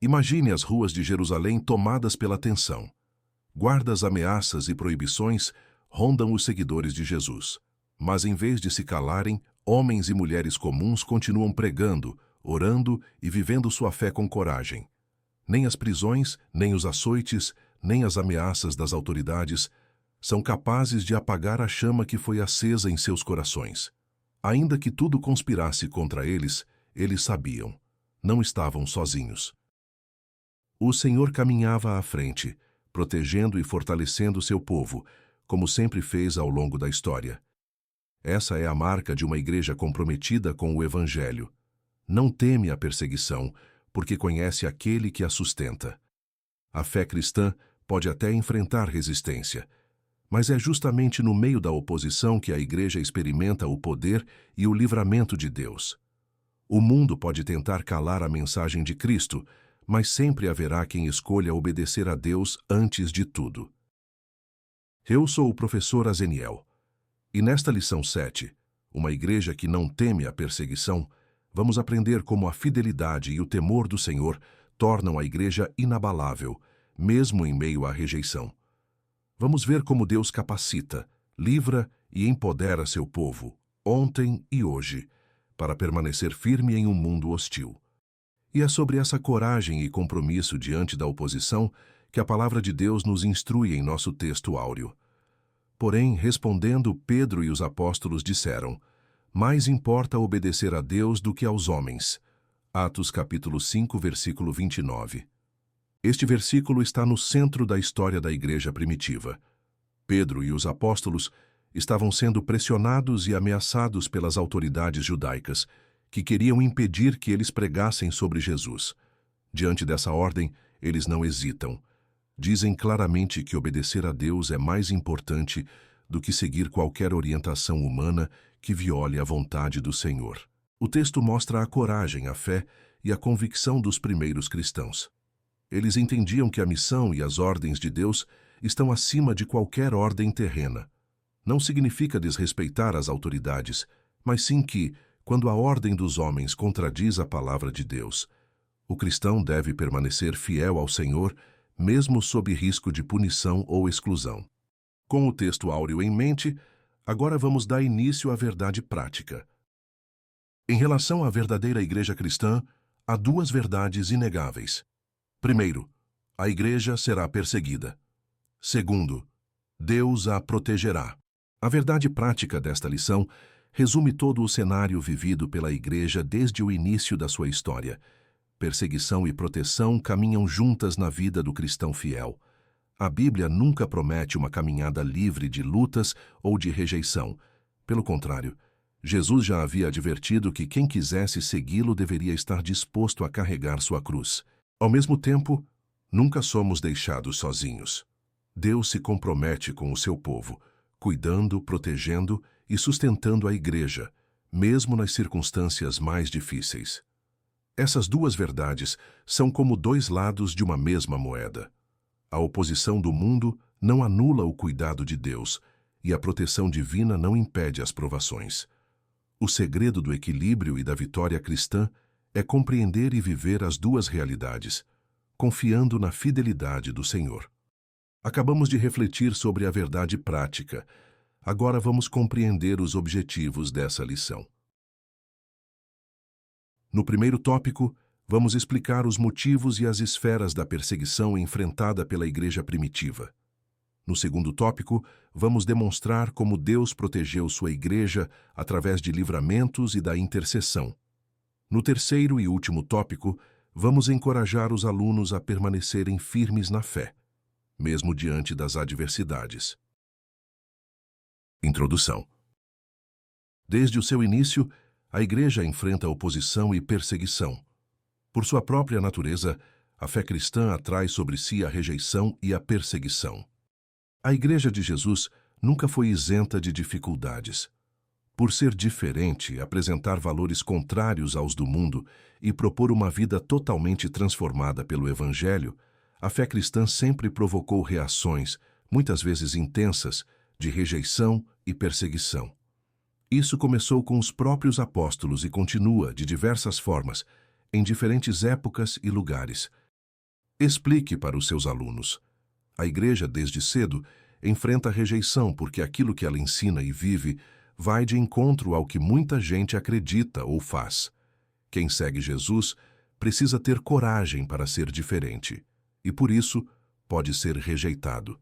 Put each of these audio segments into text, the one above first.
Imagine as ruas de Jerusalém tomadas pela tensão. Guardas, ameaças e proibições rondam os seguidores de Jesus. Mas em vez de se calarem, homens e mulheres comuns continuam pregando, orando e vivendo sua fé com coragem. Nem as prisões, nem os açoites, nem as ameaças das autoridades são capazes de apagar a chama que foi acesa em seus corações. Ainda que tudo conspirasse contra eles, eles sabiam, não estavam sozinhos. O Senhor caminhava à frente, protegendo e fortalecendo seu povo, como sempre fez ao longo da história. Essa é a marca de uma igreja comprometida com o Evangelho. Não teme a perseguição, porque conhece aquele que a sustenta. A fé cristã pode até enfrentar resistência, mas é justamente no meio da oposição que a igreja experimenta o poder e o livramento de Deus. O mundo pode tentar calar a mensagem de Cristo, mas sempre haverá quem escolha obedecer a Deus antes de tudo. Eu sou o professor Azeniel, e nesta lição 7, uma igreja que não teme a perseguição, vamos aprender como a fidelidade e o temor do Senhor tornam a igreja inabalável, mesmo em meio à rejeição. Vamos ver como Deus capacita, livra e empodera seu povo, ontem e hoje, para permanecer firme em um mundo hostil. E é sobre essa coragem e compromisso diante da oposição que a palavra de Deus nos instrui em nosso texto áureo. Porém, respondendo, Pedro e os apóstolos disseram: mais importa obedecer a Deus do que aos homens. Atos capítulo 5, versículo 29. Este versículo está no centro da história da igreja primitiva. Pedro e os apóstolos estavam sendo pressionados e ameaçados pelas autoridades judaicas, que queriam impedir que eles pregassem sobre Jesus. Diante dessa ordem, eles não hesitam. Dizem claramente que obedecer a Deus é mais importante do que seguir qualquer orientação humana que viole a vontade do Senhor. O texto mostra a coragem, a fé e a convicção dos primeiros cristãos. Eles entendiam que a missão e as ordens de Deus estão acima de qualquer ordem terrena. Não significa desrespeitar as autoridades, mas sim que, quando a ordem dos homens contradiz a palavra de Deus, o cristão deve permanecer fiel ao Senhor, mesmo sob risco de punição ou exclusão. Com o texto áureo em mente, agora vamos dar início à verdade prática. Em relação à verdadeira igreja cristã, há duas verdades inegáveis. Primeiro, a igreja será perseguida. Segundo, Deus a protegerá. A verdade prática desta lição resume todo o cenário vivido pela igreja desde o início da sua história. Perseguição e proteção caminham juntas na vida do cristão fiel. A Bíblia nunca promete uma caminhada livre de lutas ou de rejeição. Pelo contrário, Jesus já havia advertido que quem quisesse segui-lo deveria estar disposto a carregar sua cruz. Ao mesmo tempo, nunca somos deixados sozinhos. Deus se compromete com o seu povo, cuidando, protegendo e sustentando a igreja, mesmo nas circunstâncias mais difíceis. Essas duas verdades são como dois lados de uma mesma moeda. A oposição do mundo não anula o cuidado de Deus, e a proteção divina não impede as provações. O segredo do equilíbrio e da vitória cristã é compreender e viver as duas realidades, confiando na fidelidade do Senhor. Acabamos de refletir sobre a verdade prática. Agora vamos compreender os objetivos dessa lição. No primeiro tópico, vamos explicar os motivos e as esferas da perseguição enfrentada pela igreja primitiva. No segundo tópico, vamos demonstrar como Deus protegeu sua igreja através de livramentos e da intercessão. No terceiro e último tópico, vamos encorajar os alunos a permanecerem firmes na fé, mesmo diante das adversidades. Introdução. Desde o seu início, a igreja enfrenta oposição e perseguição. Por sua própria natureza, a fé cristã atrai sobre si a rejeição e a perseguição. A igreja de Jesus nunca foi isenta de dificuldades. Por ser diferente, apresentar valores contrários aos do mundo e propor uma vida totalmente transformada pelo Evangelho, a fé cristã sempre provocou reações, muitas vezes intensas, de rejeição e perseguição. Isso começou com os próprios apóstolos e continua, de diversas formas, em diferentes épocas e lugares, Explique para os seus alunos. A igreja, desde cedo, enfrenta rejeição porque aquilo que ela ensina e vive vai de encontro ao que muita gente acredita ou faz. Quem segue Jesus precisa ter coragem para ser diferente, e por isso pode ser rejeitado.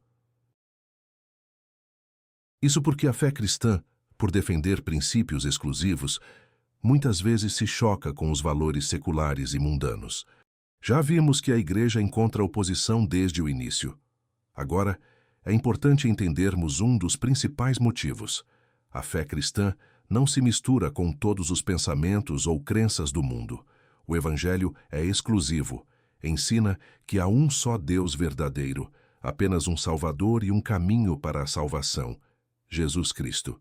Isso porque a fé cristã, por defender princípios exclusivos, muitas vezes se choca com os valores seculares e mundanos. Já vimos que a igreja encontra oposição desde o início. Agora, é importante entendermos um dos principais motivos. A fé cristã não se mistura com todos os pensamentos ou crenças do mundo. O Evangelho é exclusivo. Ensina que há um só Deus verdadeiro, apenas um Salvador e um caminho para a salvação, Jesus Cristo.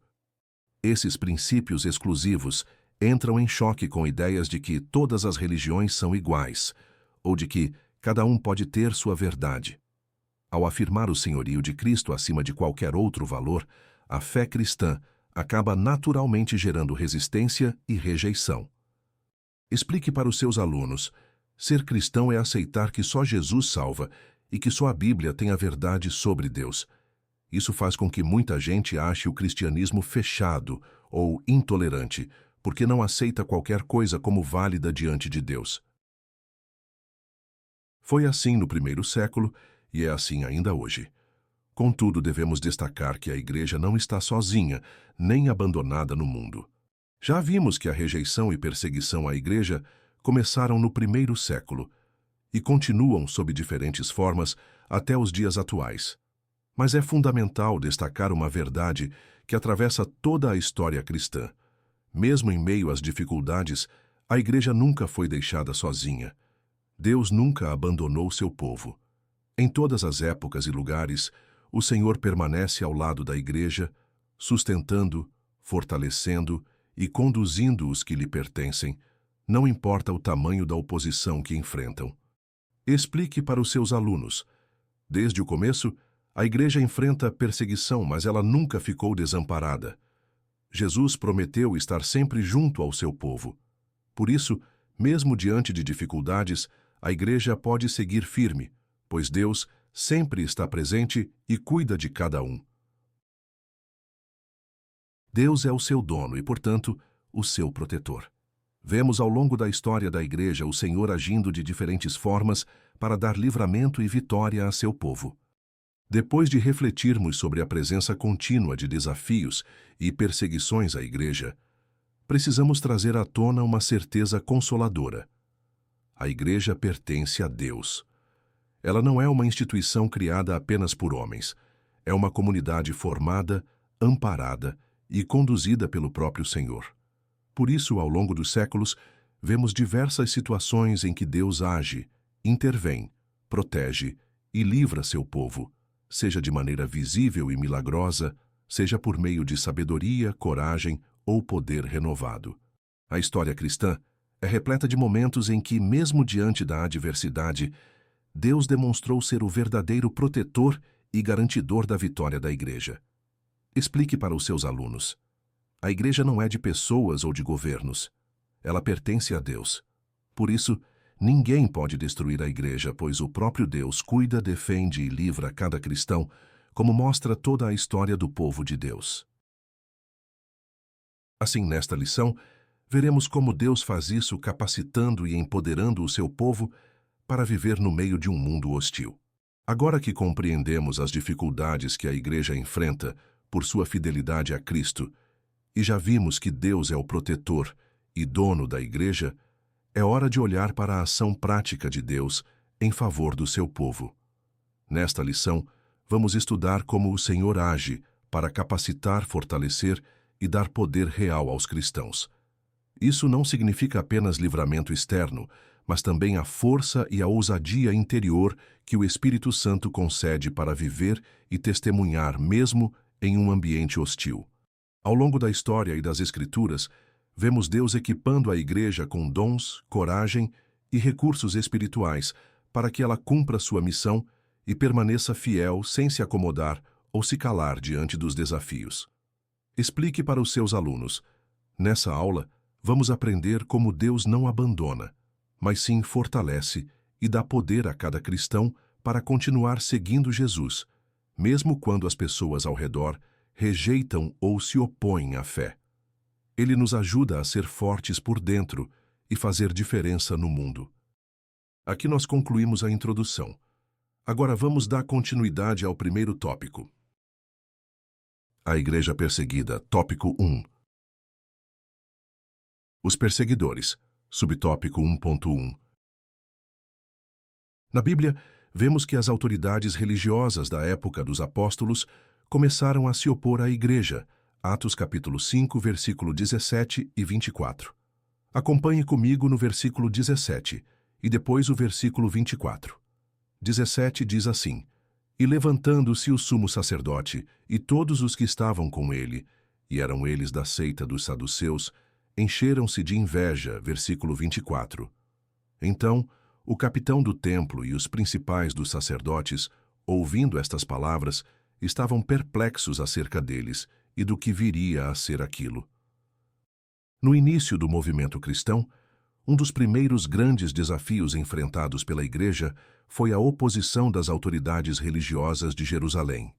Esses princípios exclusivos entram em choque com ideias de que todas as religiões são iguais, ou de que cada um pode ter sua verdade. Ao afirmar o senhorio de Cristo acima de qualquer outro valor, a fé cristã acaba naturalmente gerando resistência e rejeição. Explique para os seus alunos: ser cristão é aceitar que só Jesus salva e que só a Bíblia tem a verdade sobre Deus. Isso faz com que muita gente ache o cristianismo fechado ou intolerante, porque não aceita qualquer coisa como válida diante de Deus. Foi assim no primeiro século e é assim ainda hoje. Contudo, devemos destacar que a igreja não está sozinha, nem abandonada no mundo. Já vimos que a rejeição e perseguição à igreja começaram no primeiro século e continuam sob diferentes formas até os dias atuais. Mas é fundamental destacar uma verdade que atravessa toda a história cristã. Mesmo em meio às dificuldades, a igreja nunca foi deixada sozinha. Deus nunca abandonou seu povo. Em todas as épocas e lugares, o Senhor permanece ao lado da igreja, sustentando, fortalecendo e conduzindo os que lhe pertencem, não importa o tamanho da oposição que enfrentam. Explique para os seus alunos. Desde o começo, a igreja enfrenta perseguição, mas ela nunca ficou desamparada. Jesus prometeu estar sempre junto ao seu povo. Por isso, mesmo diante de dificuldades, a igreja pode seguir firme, pois Deus sempre está presente e cuida de cada um. Deus é o seu dono e, portanto, o seu protetor. Vemos ao longo da história da igreja o Senhor agindo de diferentes formas para dar livramento e vitória a seu povo. Depois de refletirmos sobre a presença contínua de desafios e perseguições à igreja, precisamos trazer à tona uma certeza consoladora. A igreja pertence a Deus. Ela não é uma instituição criada apenas por homens. É uma comunidade formada, amparada e conduzida pelo próprio Senhor. Por isso, ao longo dos séculos, vemos diversas situações em que Deus age, intervém, protege e livra seu povo, seja de maneira visível e milagrosa, seja por meio de sabedoria, coragem ou poder renovado. A história cristã é repleta de momentos em que, mesmo diante da adversidade, Deus demonstrou ser o verdadeiro protetor e garantidor da vitória da igreja. Explique para os seus alunos. A igreja não é de pessoas ou de governos. Ela pertence a Deus. Por isso, ninguém pode destruir a igreja, pois o próprio Deus cuida, defende e livra cada cristão, como mostra toda a história do povo de Deus. Assim, nesta lição, veremos como Deus faz isso capacitando e empoderando o seu povo para viver no meio de um mundo hostil. Agora que compreendemos as dificuldades que a igreja enfrenta por sua fidelidade a Cristo, e já vimos que Deus é o protetor e dono da igreja, é hora de olhar para a ação prática de Deus em favor do seu povo. Nesta lição, vamos estudar como o Senhor age para capacitar, fortalecer e dar poder real aos cristãos. Isso não significa apenas livramento externo, mas também a força e a ousadia interior que o Espírito Santo concede para viver e testemunhar mesmo em um ambiente hostil. Ao longo da história e das Escrituras, vemos Deus equipando a igreja com dons, coragem e recursos espirituais para que ela cumpra sua missão e permaneça fiel sem se acomodar ou se calar diante dos desafios. Explique para os seus alunos. Nessa aula, vamos aprender como Deus não abandona, mas sim fortalece e dá poder a cada cristão para continuar seguindo Jesus, mesmo quando as pessoas ao redor rejeitam ou se opõem à fé. Ele nos ajuda a ser fortes por dentro e fazer diferença no mundo. Aqui nós concluímos a introdução. Agora vamos dar continuidade ao primeiro tópico. A Igreja Perseguida, tópico 1. Os perseguidores, subtópico 1.1. Na Bíblia, vemos que as autoridades religiosas da época dos apóstolos começaram a se opor à Igreja, Atos capítulo 5, versículo 17 e 24. Acompanhe comigo no versículo 17 e depois o versículo 24. 17 diz assim: E levantando-se o sumo sacerdote e todos os que estavam com ele, e eram eles da seita dos saduceus, encheram-se de inveja, versículo 24. Então, o capitão do templo e os principais dos sacerdotes, ouvindo estas palavras, estavam perplexos acerca deles e do que viria a ser aquilo. No início do movimento cristão, um dos primeiros grandes desafios enfrentados pela Igreja foi a oposição das autoridades religiosas de Jerusalém.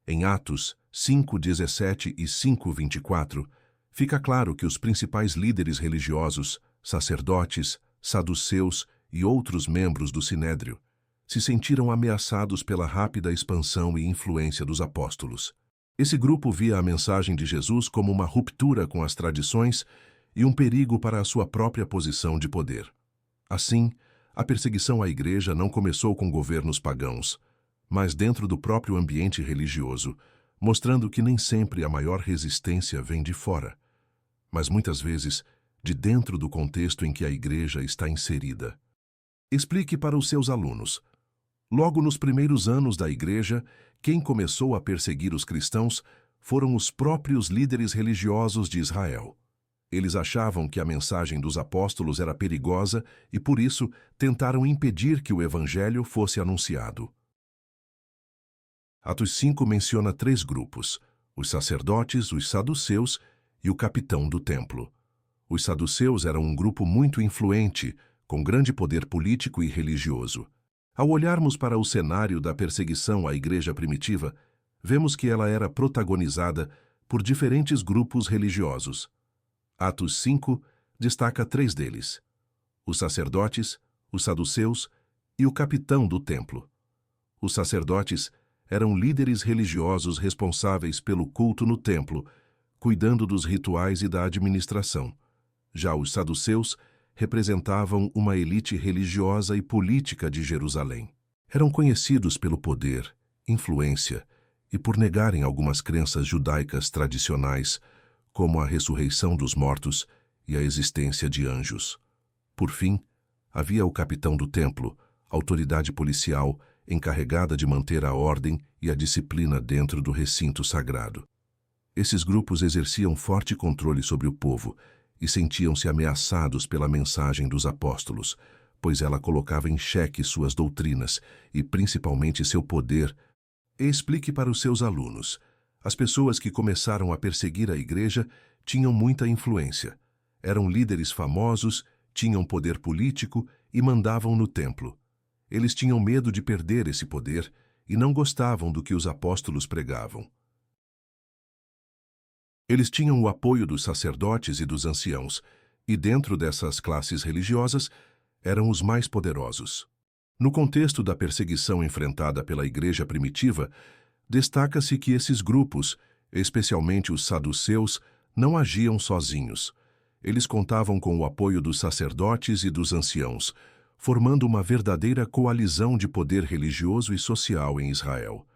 Em Atos 5:17 e 5:24, fica claro que os principais líderes religiosos, sacerdotes, saduceus e outros membros do Sinédrio se sentiram ameaçados pela rápida expansão e influência dos apóstolos. Esse grupo via a mensagem de Jesus como uma ruptura com as tradições e um perigo para a sua própria posição de poder. Assim, a perseguição à Igreja não começou com governos pagãos, mas dentro do próprio ambiente religioso, mostrando que nem sempre a maior resistência vem de fora, mas muitas vezes de dentro do contexto em que a Igreja está inserida. Explique para os seus alunos. Logo nos primeiros anos da Igreja, quem começou a perseguir os cristãos foram os próprios líderes religiosos de Israel. Eles achavam que a mensagem dos apóstolos era perigosa e, por isso, tentaram impedir que o Evangelho fosse anunciado. Atos 5 menciona 3 grupos: os sacerdotes, os saduceus e o capitão do templo. Os saduceus eram um grupo muito influente, com grande poder político e religioso. Ao olharmos para o cenário da perseguição à Igreja primitiva, vemos que ela era protagonizada por diferentes grupos religiosos. Atos 5 destaca 3 deles: os sacerdotes, os saduceus e o capitão do templo. Os sacerdotes eram líderes religiosos responsáveis pelo culto no templo, cuidando dos rituais e da administração. Já os saduceus representavam uma elite religiosa e política de Jerusalém. Eram conhecidos pelo poder, influência e por negarem algumas crenças judaicas tradicionais, como a ressurreição dos mortos e a existência de anjos. Por fim, havia o capitão do templo, autoridade policial encarregada de manter a ordem e a disciplina dentro do recinto sagrado. Esses grupos exerciam forte controle sobre o povo e sentiam-se ameaçados pela mensagem dos apóstolos, pois ela colocava em xeque suas doutrinas e principalmente seu poder. Explique para os seus alunos. As pessoas que começaram a perseguir a Igreja tinham muita influência. Eram líderes famosos, tinham poder político e mandavam no templo. Eles tinham medo de perder esse poder e não gostavam do que os apóstolos pregavam. Eles tinham o apoio dos sacerdotes e dos anciãos, e dentro dessas classes religiosas eram os mais poderosos. No contexto da perseguição enfrentada pela Igreja primitiva, destaca-se que esses grupos, especialmente os saduceus, não agiam sozinhos. Eles contavam com o apoio dos sacerdotes e dos anciãos, formando uma verdadeira coalizão de poder religioso e social em Israel.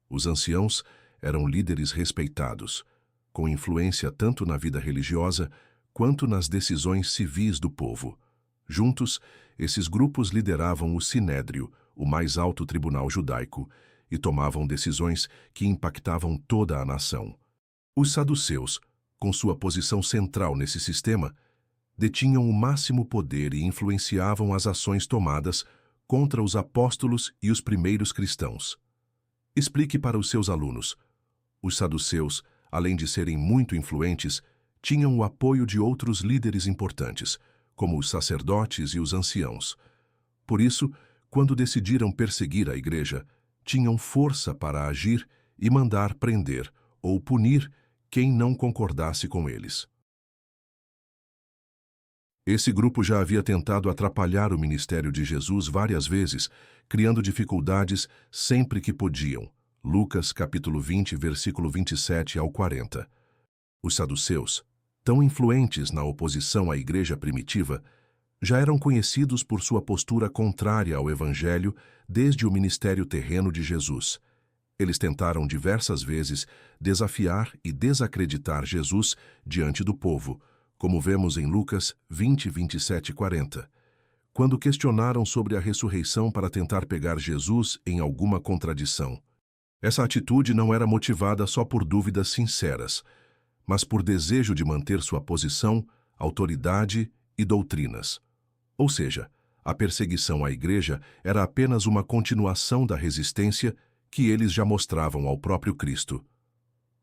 Os anciãos eram líderes respeitados, com influência tanto na vida religiosa quanto nas decisões civis do povo. Juntos, esses grupos lideravam o Sinédrio, o mais alto tribunal judaico, e tomavam decisões que impactavam toda a nação. Os saduceus, com sua posição central nesse sistema, detinham o máximo poder e influenciavam as ações tomadas contra os apóstolos e os primeiros cristãos. Explique para os seus alunos. Os saduceus, além de serem muito influentes, tinham o apoio de outros líderes importantes, como os sacerdotes e os anciãos. Por isso, quando decidiram perseguir a igreja, tinham força para agir e mandar prender ou punir quem não concordasse com eles. Esse grupo já havia tentado atrapalhar o ministério de Jesus várias vezes, criando dificuldades sempre que podiam. Lucas capítulo 20, versículo 27 ao 40. Os saduceus, tão influentes na oposição à igreja primitiva, já eram conhecidos por sua postura contrária ao evangelho desde o ministério terreno de Jesus. Eles tentaram diversas vezes desafiar e desacreditar Jesus diante do povo, como vemos em Lucas 20, 27 e 40. Quando questionaram sobre a ressurreição para tentar pegar Jesus em alguma contradição. Essa atitude não era motivada só por dúvidas sinceras, mas por desejo de manter sua posição, autoridade e doutrinas. Ou seja, a perseguição à igreja era apenas uma continuação da resistência que eles já mostravam ao próprio Cristo.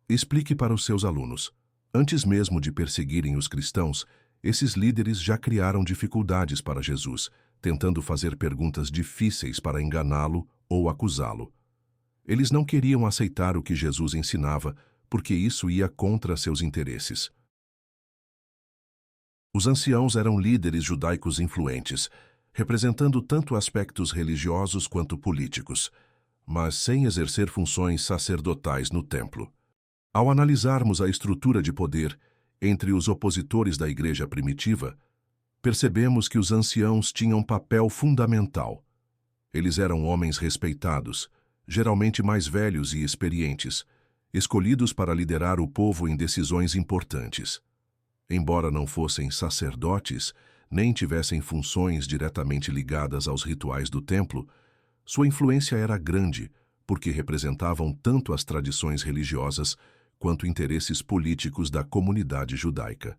Explique para os seus alunos. Antes mesmo de perseguirem os cristãos, esses líderes já criaram dificuldades para Jesus, tentando fazer perguntas difíceis para enganá-lo ou acusá-lo. Eles não queriam aceitar o que Jesus ensinava, porque isso ia contra seus interesses. Os anciãos eram líderes judaicos influentes, representando tanto aspectos religiosos quanto políticos, mas sem exercer funções sacerdotais no templo. Ao analisarmos a estrutura de poder entre os opositores da igreja primitiva, percebemos que os anciãos tinham papel fundamental. Eles eram homens respeitados, geralmente mais velhos e experientes, escolhidos para liderar o povo em decisões importantes. Embora não fossem sacerdotes, nem tivessem funções diretamente ligadas aos rituais do templo, sua influência era grande, porque representavam tanto as tradições religiosas quanto interesses políticos da comunidade judaica.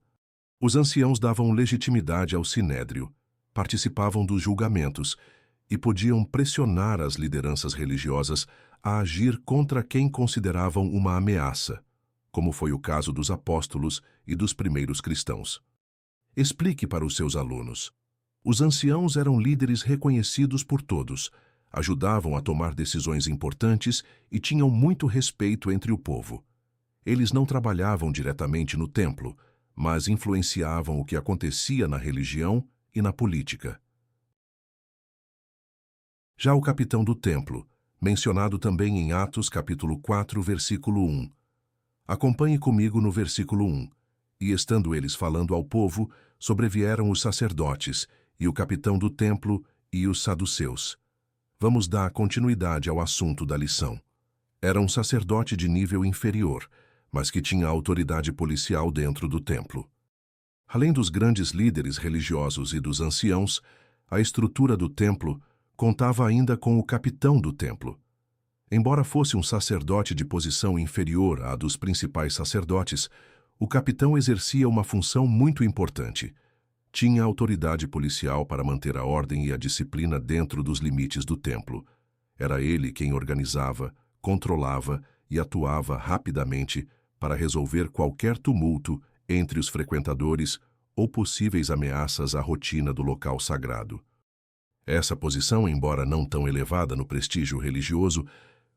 Os anciãos davam legitimidade ao sinédrio, participavam dos julgamentos e podiam pressionar as lideranças religiosas a agir contra quem consideravam uma ameaça, como foi o caso dos apóstolos e dos primeiros cristãos. Explique para os seus alunos. Os anciãos eram líderes reconhecidos por todos, ajudavam a tomar decisões importantes e tinham muito respeito entre o povo. Eles não trabalhavam diretamente no templo, mas influenciavam o que acontecia na religião e na política. Já o capitão do templo, mencionado também em Atos capítulo 4, versículo 1. Acompanhe comigo no versículo 1. E estando eles falando ao povo, sobrevieram os sacerdotes, e o capitão do templo e os saduceus. Vamos dar continuidade ao assunto da lição. Era um sacerdote de nível inferior, mas que tinha autoridade policial dentro do templo. Além dos grandes líderes religiosos e dos anciãos, a estrutura do templo contava ainda com o capitão do templo. Embora fosse um sacerdote de posição inferior à dos principais sacerdotes, o capitão exercia uma função muito importante. Tinha autoridade policial para manter a ordem e a disciplina dentro dos limites do templo. Era ele quem organizava, controlava e atuava rapidamente para resolver qualquer tumulto entre os frequentadores ou possíveis ameaças à rotina do local sagrado. Essa posição, embora não tão elevada no prestígio religioso,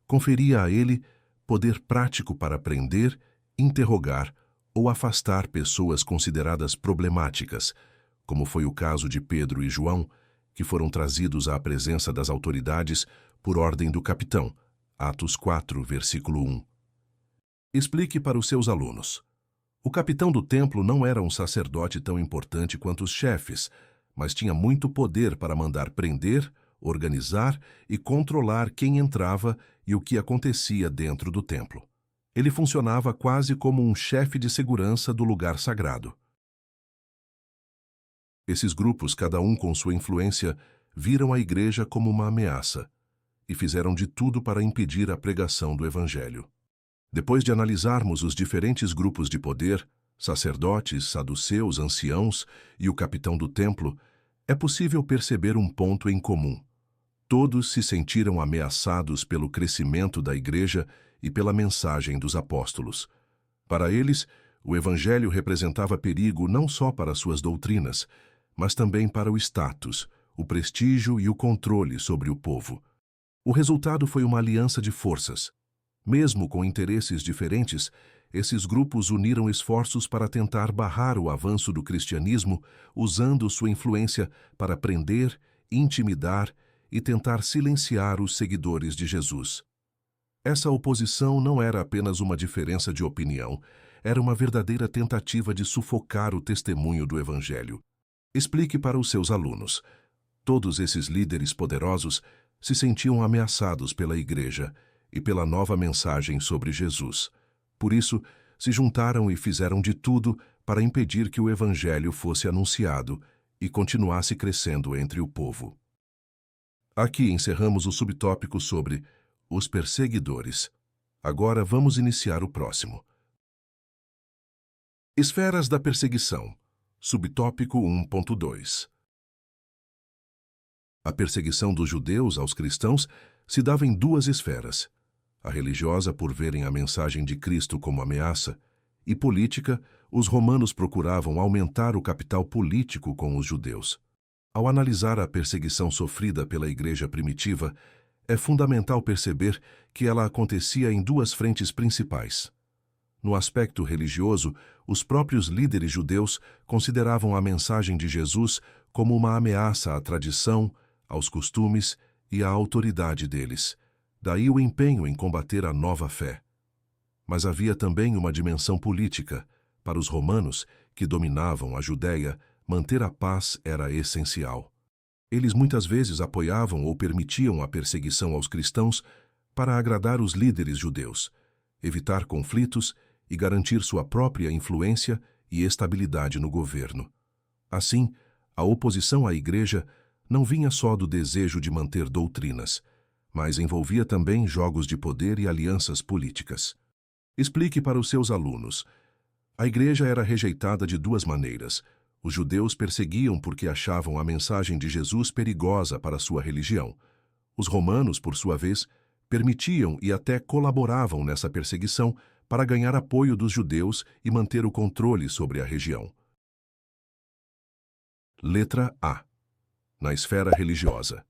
conferia a ele poder prático para prender, interrogar ou afastar pessoas consideradas problemáticas, como foi o caso de Pedro e João, que foram trazidos à presença das autoridades por ordem do capitão. Atos 4, versículo 1. Explique para os seus alunos. O capitão do templo não era um sacerdote tão importante quanto os chefes, mas tinha muito poder para mandar prender, organizar e controlar quem entrava e o que acontecia dentro do templo. Ele funcionava quase como um chefe de segurança do lugar sagrado. Esses grupos, cada um com sua influência, viram a igreja como uma ameaça e fizeram de tudo para impedir a pregação do evangelho. Depois de analisarmos os diferentes grupos de poder, sacerdotes, saduceus, anciãos e o capitão do templo, é possível perceber um ponto em comum. Todos se sentiram ameaçados pelo crescimento da igreja e pela mensagem dos apóstolos. Para eles, o evangelho representava perigo não só para suas doutrinas, mas também para o status, o prestígio e o controle sobre o povo. O resultado foi uma aliança de forças. Mesmo com interesses diferentes, esses grupos uniram esforços para tentar barrar o avanço do cristianismo, usando sua influência para prender, intimidar e tentar silenciar os seguidores de Jesus. Essa oposição não era apenas uma diferença de opinião, era uma verdadeira tentativa de sufocar o testemunho do Evangelho. Explique para os seus alunos. Todos esses líderes poderosos se sentiam ameaçados pela Igreja e pela nova mensagem sobre Jesus. Por isso, se juntaram e fizeram de tudo para impedir que o Evangelho fosse anunciado e continuasse crescendo entre o povo. Aqui encerramos o subtópico sobre os perseguidores. Agora vamos iniciar o próximo. Esferas da perseguição. Subtópico 1.2. A perseguição dos judeus aos cristãos se dava em duas esferas: a religiosa, por verem a mensagem de Cristo como ameaça, e política, os romanos procuravam aumentar o capital político com os judeus. Ao analisar a perseguição sofrida pela igreja primitiva, é fundamental perceber que ela acontecia em duas frentes principais. No aspecto religioso, os próprios líderes judeus consideravam a mensagem de Jesus como uma ameaça à tradição, aos costumes e à autoridade deles. Daí o empenho em combater a nova fé. Mas havia também uma dimensão política. Para os romanos, que dominavam a Judéia, manter a paz era essencial. Eles muitas vezes apoiavam ou permitiam a perseguição aos cristãos para agradar os líderes judeus, evitar conflitos e garantir sua própria influência e estabilidade no governo. Assim, a oposição à Igreja não vinha só do desejo de manter doutrinas, mas envolvia também jogos de poder e alianças políticas. Explique para os seus alunos. A Igreja era rejeitada de duas maneiras. Os judeus perseguiam porque achavam a mensagem de Jesus perigosa para sua religião. Os romanos, por sua vez, permitiam e até colaboravam nessa perseguição para ganhar apoio dos judeus e manter o controle sobre a região. Letra A. Na esfera religiosa.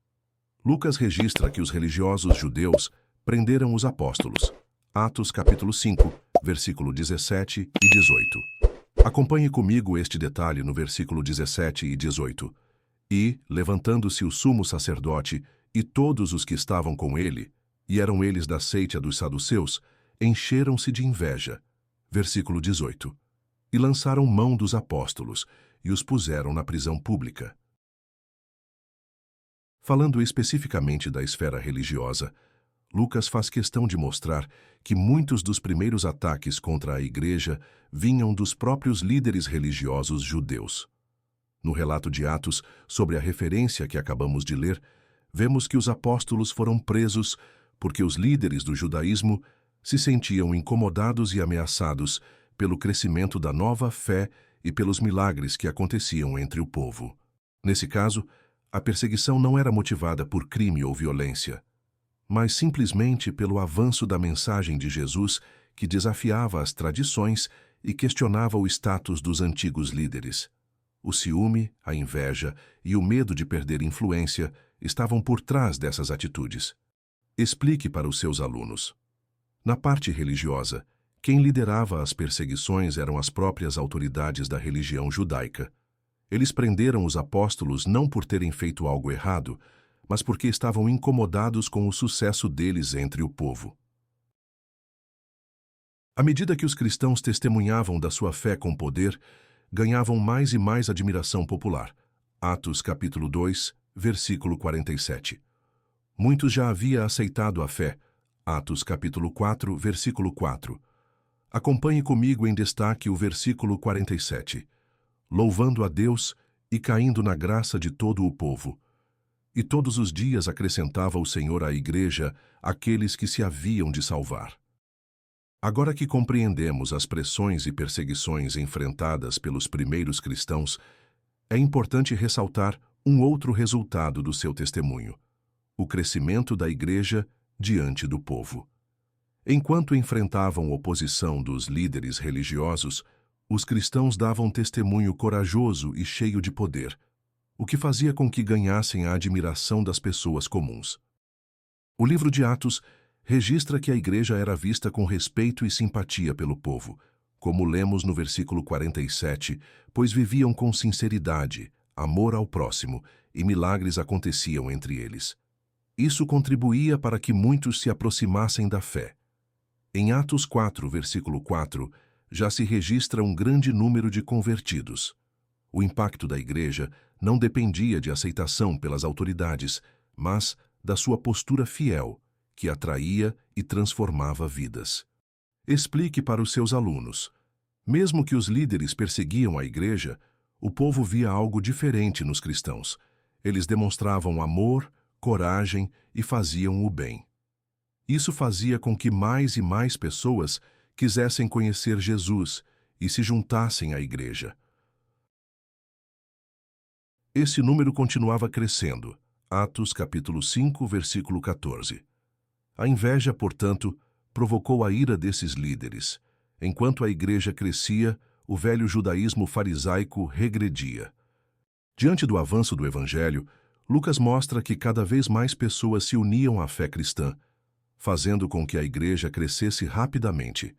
Lucas registra que os religiosos judeus prenderam os apóstolos. Atos capítulo 5, versículo 17 e 18. Acompanhe comigo este detalhe no versículo 17 e 18. E, levantando-se o sumo sacerdote e todos os que estavam com ele, e eram eles da seita dos saduceus, encheram-se de inveja. Versículo 18. E lançaram mão dos apóstolos e os puseram na prisão pública. Falando especificamente da esfera religiosa, Lucas faz questão de mostrar que muitos dos primeiros ataques contra a Igreja vinham dos próprios líderes religiosos judeus. No relato de Atos, sobre a referência que acabamos de ler, vemos que os apóstolos foram presos porque os líderes do judaísmo se sentiam incomodados e ameaçados pelo crescimento da nova fé e pelos milagres que aconteciam entre o povo. Nesse caso, a perseguição não era motivada por crime ou violência, mas simplesmente pelo avanço da mensagem de Jesus que desafiava as tradições e questionava o status dos antigos líderes. O ciúme, a inveja e o medo de perder influência estavam por trás dessas atitudes. Explique para os seus alunos. Na parte religiosa, quem liderava as perseguições eram as próprias autoridades da religião judaica. Eles prenderam os apóstolos não por terem feito algo errado, mas porque estavam incomodados com o sucesso deles entre o povo. À medida que os cristãos testemunhavam da sua fé com poder, ganhavam mais e mais admiração popular. Atos capítulo 2, versículo 47. Muitos já haviam aceitado a fé. Atos capítulo 4, versículo 4. Acompanhe comigo em destaque o versículo 47. Louvando a Deus e caindo na graça de todo o povo. E todos os dias acrescentava o Senhor à Igreja aqueles que se haviam de salvar. Agora que compreendemos as pressões e perseguições enfrentadas pelos primeiros cristãos, é importante ressaltar um outro resultado do seu testemunho: o crescimento da Igreja diante do povo. Enquanto enfrentavam oposição dos líderes religiosos, os cristãos davam testemunho corajoso e cheio de poder. o que fazia com que ganhassem a admiração das pessoas comuns. O livro de Atos registra que a igreja era vista com respeito e simpatia pelo povo, como lemos no versículo 47, pois viviam com sinceridade, amor ao próximo, e milagres aconteciam entre eles. Isso contribuía para que muitos se aproximassem da fé. Em Atos 4, versículo 4, já se registra um grande número de convertidos. O impacto da igreja não dependia de aceitação pelas autoridades, mas da sua postura fiel, que atraía e transformava vidas. Explique para os seus alunos. Mesmo que os líderes perseguiam a igreja, o povo via algo diferente nos cristãos. Eles demonstravam amor, coragem e faziam o bem. Isso fazia com que mais e mais pessoas quisessem conhecer Jesus e se juntassem à igreja. Esse número continuava crescendo. Atos capítulo 5, versículo 14. A inveja, portanto, provocou a ira desses líderes. Enquanto a igreja crescia, o velho judaísmo farisaico regredia. Diante do avanço do evangelho, Lucas mostra que cada vez mais pessoas se uniam à fé cristã, fazendo com que a igreja crescesse rapidamente.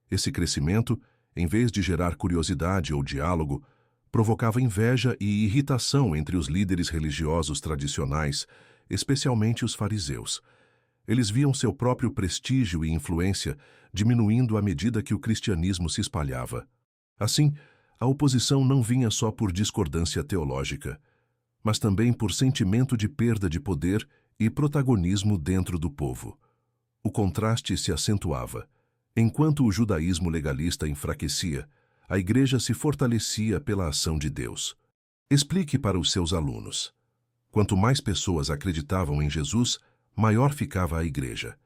Esse crescimento, em vez de gerar curiosidade ou diálogo, provocava inveja e irritação entre os líderes religiosos tradicionais, especialmente os fariseus. Eles viam seu próprio prestígio e influência diminuindo à medida que o cristianismo se espalhava. Assim, a oposição não vinha só por discordância teológica, mas também por sentimento de perda de poder e protagonismo dentro do povo. O contraste se acentuava. Enquanto o judaísmo legalista enfraquecia, a igreja se fortalecia pela ação de Deus. Explique para os seus alunos. Quanto mais pessoas acreditavam em Jesus, maior ficava a igreja.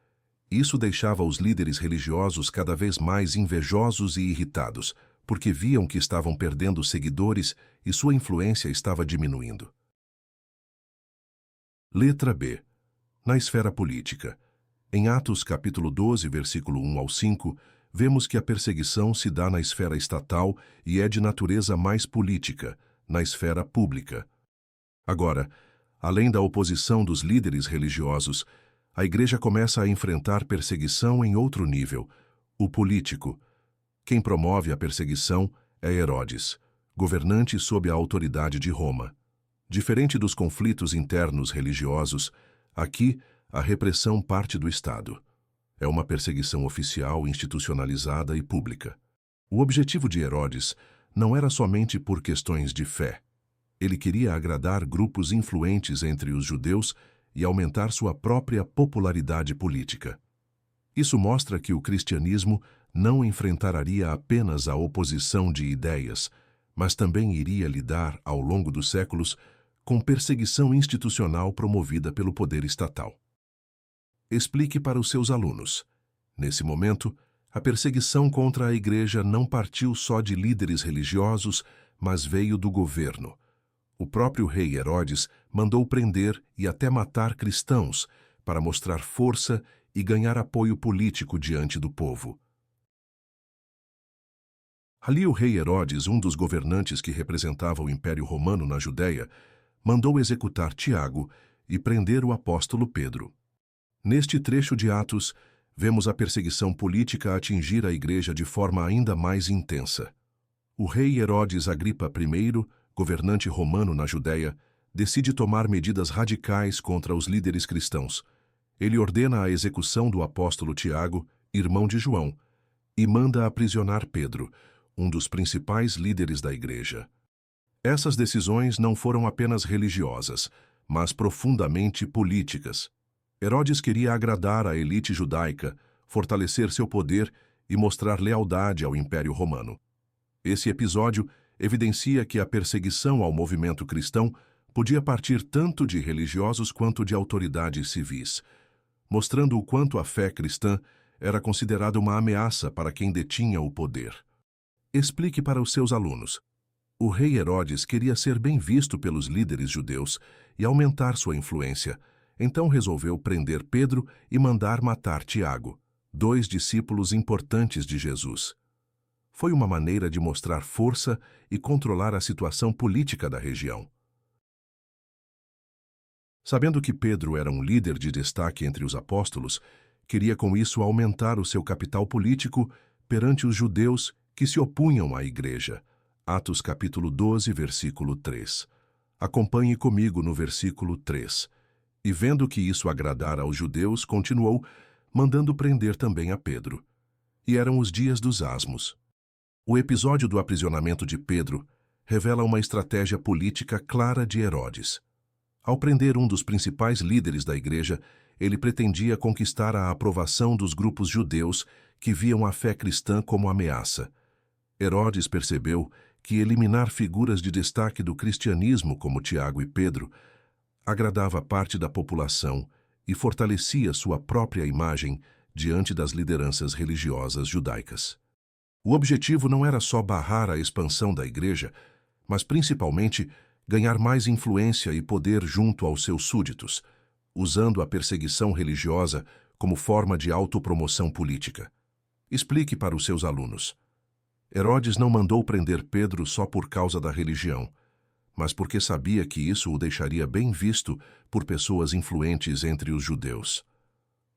Isso deixava os líderes religiosos cada vez mais invejosos e irritados, porque viam que estavam perdendo seguidores e sua influência estava diminuindo. Letra B. Na esfera política. Em Atos capítulo 12, versículo 1 ao 5, vemos que a perseguição se dá na esfera estatal e é de natureza mais política, na esfera pública. Agora, além da oposição dos líderes religiosos, a igreja começa a enfrentar perseguição em outro nível, o político. Quem promove a perseguição é Herodes, governante sob a autoridade de Roma. Diferente dos conflitos internos religiosos, aqui a repressão parte do Estado. É uma perseguição oficial, institucionalizada e pública. O objetivo de Herodes não era somente por questões de fé. Ele queria agradar grupos influentes entre os judeus e aumentar sua própria popularidade política. Isso mostra que o cristianismo não enfrentaria apenas a oposição de ideias, mas também iria lidar, ao longo dos séculos, com perseguição institucional promovida pelo poder estatal. Explique para os seus alunos. Nesse momento, a perseguição contra a igreja não partiu só de líderes religiosos, mas veio do governo. O próprio rei Herodes mandou prender e até matar cristãos para mostrar força e ganhar apoio político diante do povo. Ali o rei Herodes, um dos governantes que representava o Império Romano na Judéia, mandou executar Tiago e prender o apóstolo Pedro. Neste trecho de Atos, vemos a perseguição política atingir a igreja de forma ainda mais intensa. O rei Herodes Agripa I, governante romano na Judéia, decide tomar medidas radicais contra os líderes cristãos. Ele ordena a execução do apóstolo Tiago, irmão de João, e manda aprisionar Pedro, um dos principais líderes da igreja. Essas decisões não foram apenas religiosas, mas profundamente políticas. Herodes queria agradar a elite judaica, fortalecer seu poder e mostrar lealdade ao Império Romano. Esse episódio evidencia que a perseguição ao movimento cristão podia partir tanto de religiosos quanto de autoridades civis, mostrando o quanto a fé cristã era considerada uma ameaça para quem detinha o poder. Explique para os seus alunos. O rei Herodes queria ser bem visto pelos líderes judeus e aumentar sua influência, então resolveu prender Pedro e mandar matar Tiago, dois discípulos importantes de Jesus. Foi uma maneira de mostrar força e controlar a situação política da região. Sabendo que Pedro era um líder de destaque entre os apóstolos, queria com isso aumentar o seu capital político perante os judeus que se opunham à igreja. Atos capítulo 12, versículo 3. Acompanhe comigo no versículo 3. E vendo que isso agradara aos judeus, continuou, mandando prender também a Pedro. E eram os dias dos asmos. O episódio do aprisionamento de Pedro revela uma estratégia política clara de Herodes. Ao prender um dos principais líderes da igreja, ele pretendia conquistar a aprovação dos grupos judeus que viam a fé cristã como ameaça. Herodes percebeu que eliminar figuras de destaque do cristianismo como Tiago e Pedro agradava parte da população e fortalecia sua própria imagem diante das lideranças religiosas judaicas. O objetivo não era só barrar a expansão da igreja, mas principalmente ganhar mais influência e poder junto aos seus súditos, usando a perseguição religiosa como forma de autopromoção política. Explique para os seus alunos. Herodes não mandou prender Pedro só por causa da religião, mas porque sabia que isso o deixaria bem visto por pessoas influentes entre os judeus.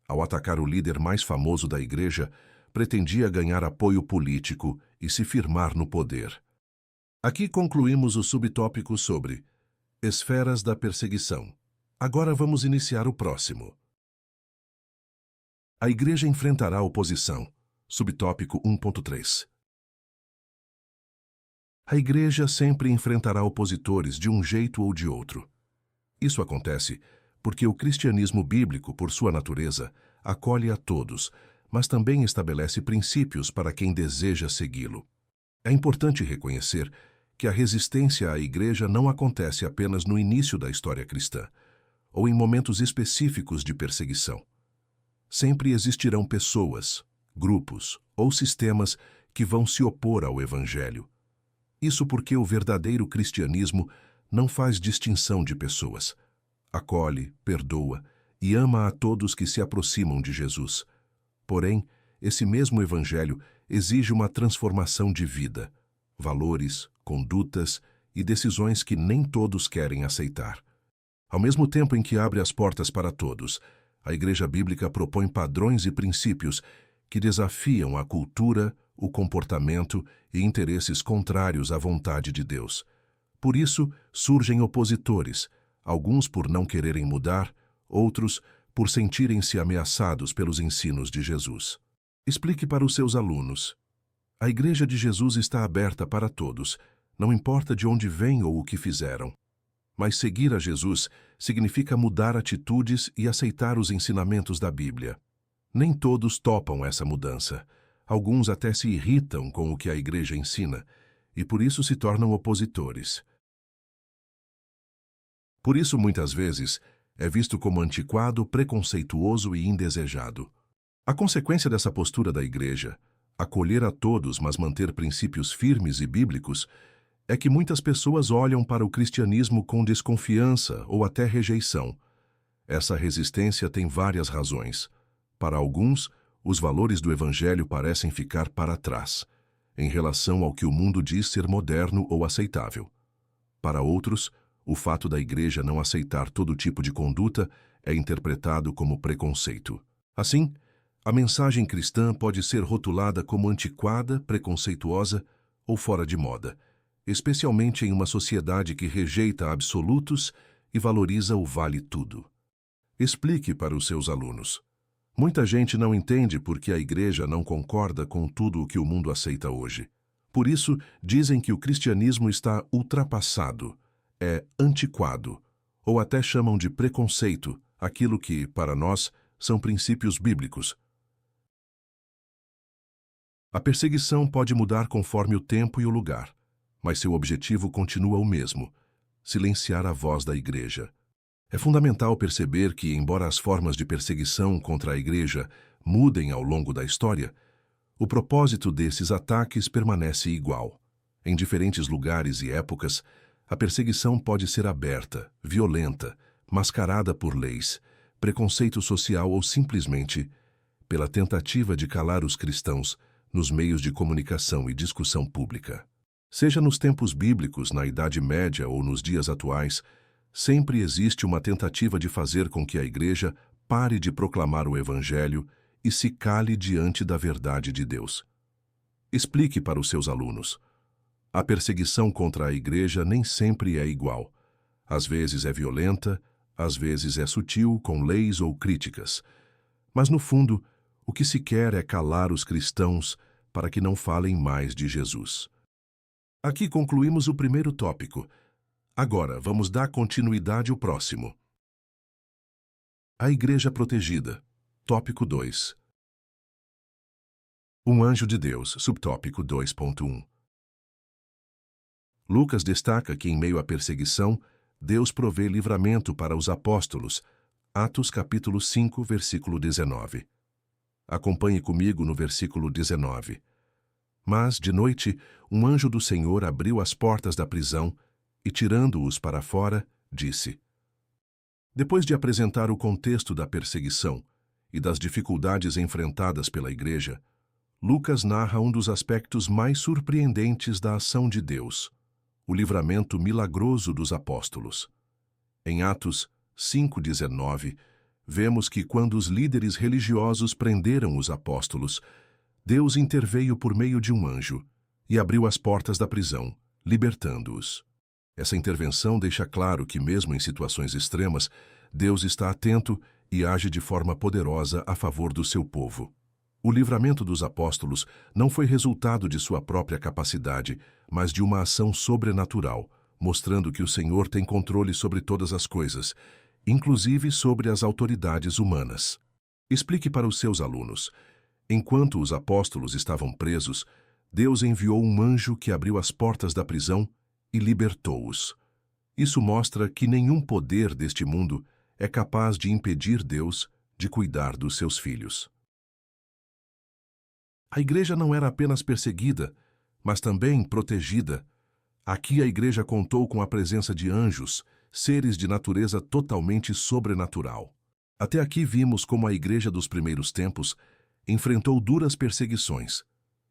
Ao atacar o líder mais famoso da igreja, pretendia ganhar apoio político e se firmar no poder. Aqui concluímos o subtópico sobre esferas da perseguição. Agora vamos iniciar o próximo. A igreja enfrentará oposição. Subtópico 1.3. A igreja sempre enfrentará opositores de um jeito ou de outro. Isso acontece porque o cristianismo bíblico, por sua natureza, acolhe a todos, mas também estabelece princípios para quem deseja segui-lo. É importante reconhecer que a resistência à igreja não acontece apenas no início da história cristã, ou em momentos específicos de perseguição. Sempre existirão pessoas, grupos ou sistemas que vão se opor ao Evangelho. Isso porque o verdadeiro cristianismo não faz distinção de pessoas. Acolhe, perdoa e ama a todos que se aproximam de Jesus. Porém, esse mesmo Evangelho exige uma transformação de vida, valores, condutas e decisões que nem todos querem aceitar. Ao mesmo tempo em que abre as portas para todos, a Igreja Bíblica propõe padrões e princípios que desafiam a cultura, o comportamento e interesses contrários à vontade de Deus. Por isso, surgem opositores, alguns por não quererem mudar, outros por sentirem-se ameaçados pelos ensinos de Jesus. Explique para os seus alunos. A Igreja de Jesus está aberta para todos, não importa de onde vêm ou o que fizeram. Mas seguir a Jesus significa mudar atitudes e aceitar os ensinamentos da Bíblia. Nem todos topam essa mudança. Alguns até se irritam com o que a igreja ensina e por isso se tornam opositores. Por isso, muitas vezes, é visto como antiquado, preconceituoso e indesejado. A consequência dessa postura da igreja, acolher a todos, mas manter princípios firmes e bíblicos, é que muitas pessoas olham para o cristianismo com desconfiança ou até rejeição. Essa resistência tem várias razões. Para alguns, os valores do Evangelho parecem ficar para trás, em relação ao que o mundo diz ser moderno ou aceitável. Para outros, o fato da igreja não aceitar todo tipo de conduta é interpretado como preconceito. Assim, a mensagem cristã pode ser rotulada como antiquada, preconceituosa ou fora de moda, especialmente em uma sociedade que rejeita absolutos e valoriza o vale-tudo. Explique para os seus alunos. Muita gente não entende por que a igreja não concorda com tudo o que o mundo aceita hoje. Por isso, dizem que o cristianismo está ultrapassado, é antiquado, ou até chamam de preconceito aquilo que, para nós, são princípios bíblicos. A perseguição pode mudar conforme o tempo e o lugar, mas seu objetivo continua o mesmo: silenciar a voz da igreja. É fundamental perceber que, embora as formas de perseguição contra a igreja mudem ao longo da história, o propósito desses ataques permanece igual. Em diferentes lugares e épocas, a perseguição pode ser aberta, violenta, mascarada por leis, preconceito social ou simplesmente pela tentativa de calar os cristãos nos meios de comunicação e discussão pública. Seja nos tempos bíblicos, na Idade Média ou nos dias atuais, Sempre existe uma tentativa de fazer com que a igreja pare de proclamar o Evangelho e se cale diante da verdade de Deus. Explique para os seus alunos. A perseguição contra a igreja nem sempre é igual. Às vezes é violenta, às vezes é sutil, com leis ou críticas. Mas, no fundo, o que se quer é calar os cristãos para que não falem mais de Jesus. Aqui concluímos o primeiro tópico. Agora, vamos dar continuidade ao próximo. A Igreja Protegida. Tópico 2. Um anjo de Deus. Subtópico 2.1. Lucas destaca que, em meio à perseguição, Deus provê livramento para os apóstolos. Atos capítulo 5, versículo 19. Acompanhe comigo no versículo 19. Mas, de noite, um anjo do Senhor abriu as portas da prisão e, tirando-os para fora, disse. Depois de apresentar o contexto da perseguição e das dificuldades enfrentadas pela igreja, Lucas narra um dos aspectos mais surpreendentes da ação de Deus, o livramento milagroso dos apóstolos. Em Atos 5:19, vemos que quando os líderes religiosos prenderam os apóstolos, Deus interveio por meio de um anjo e abriu as portas da prisão, libertando-os. Essa intervenção deixa claro que, mesmo em situações extremas, Deus está atento e age de forma poderosa a favor do seu povo. O livramento dos apóstolos não foi resultado de sua própria capacidade, mas de uma ação sobrenatural, mostrando que o Senhor tem controle sobre todas as coisas, inclusive sobre as autoridades humanas. Explique para os seus alunos. Enquanto os apóstolos estavam presos, Deus enviou um anjo que abriu as portas da prisão e libertou-os. Isso mostra que nenhum poder deste mundo é capaz de impedir Deus de cuidar dos seus filhos. A igreja não era apenas perseguida, mas também protegida. Aqui a igreja contou com a presença de anjos, seres de natureza totalmente sobrenatural. Até aqui vimos como a igreja dos primeiros tempos enfrentou duras perseguições,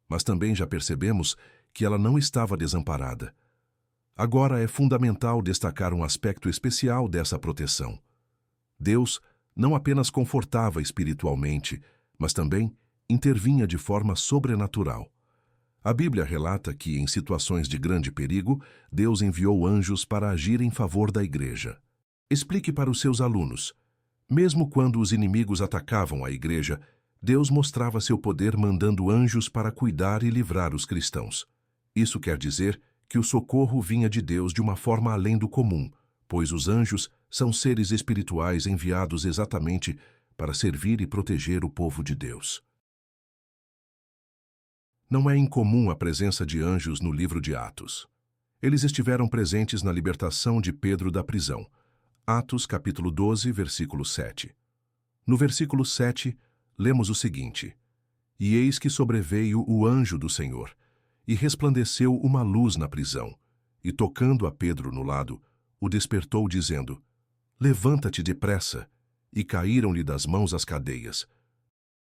mas também já percebemos que ela não estava desamparada. Agora é fundamental destacar um aspecto especial dessa proteção. Deus não apenas confortava espiritualmente, mas também intervinha de forma sobrenatural. A Bíblia relata que, em situações de grande perigo, Deus enviou anjos para agir em favor da igreja. Explique para os seus alunos. Mesmo quando os inimigos atacavam a igreja, Deus mostrava seu poder mandando anjos para cuidar e livrar os cristãos. Isso quer dizer que o socorro vinha de Deus de uma forma além do comum, pois os anjos são seres espirituais enviados exatamente para servir e proteger o povo de Deus. Não é incomum a presença de anjos no livro de Atos. Eles estiveram presentes na libertação de Pedro da prisão. Atos capítulo 12, versículo 7. No versículo 7, lemos o seguinte: E eis que sobreveio o anjo do Senhor, e resplandeceu uma luz na prisão, e tocando a Pedro no lado, o despertou, dizendo: Levanta-te depressa. E caíram-lhe das mãos as cadeias.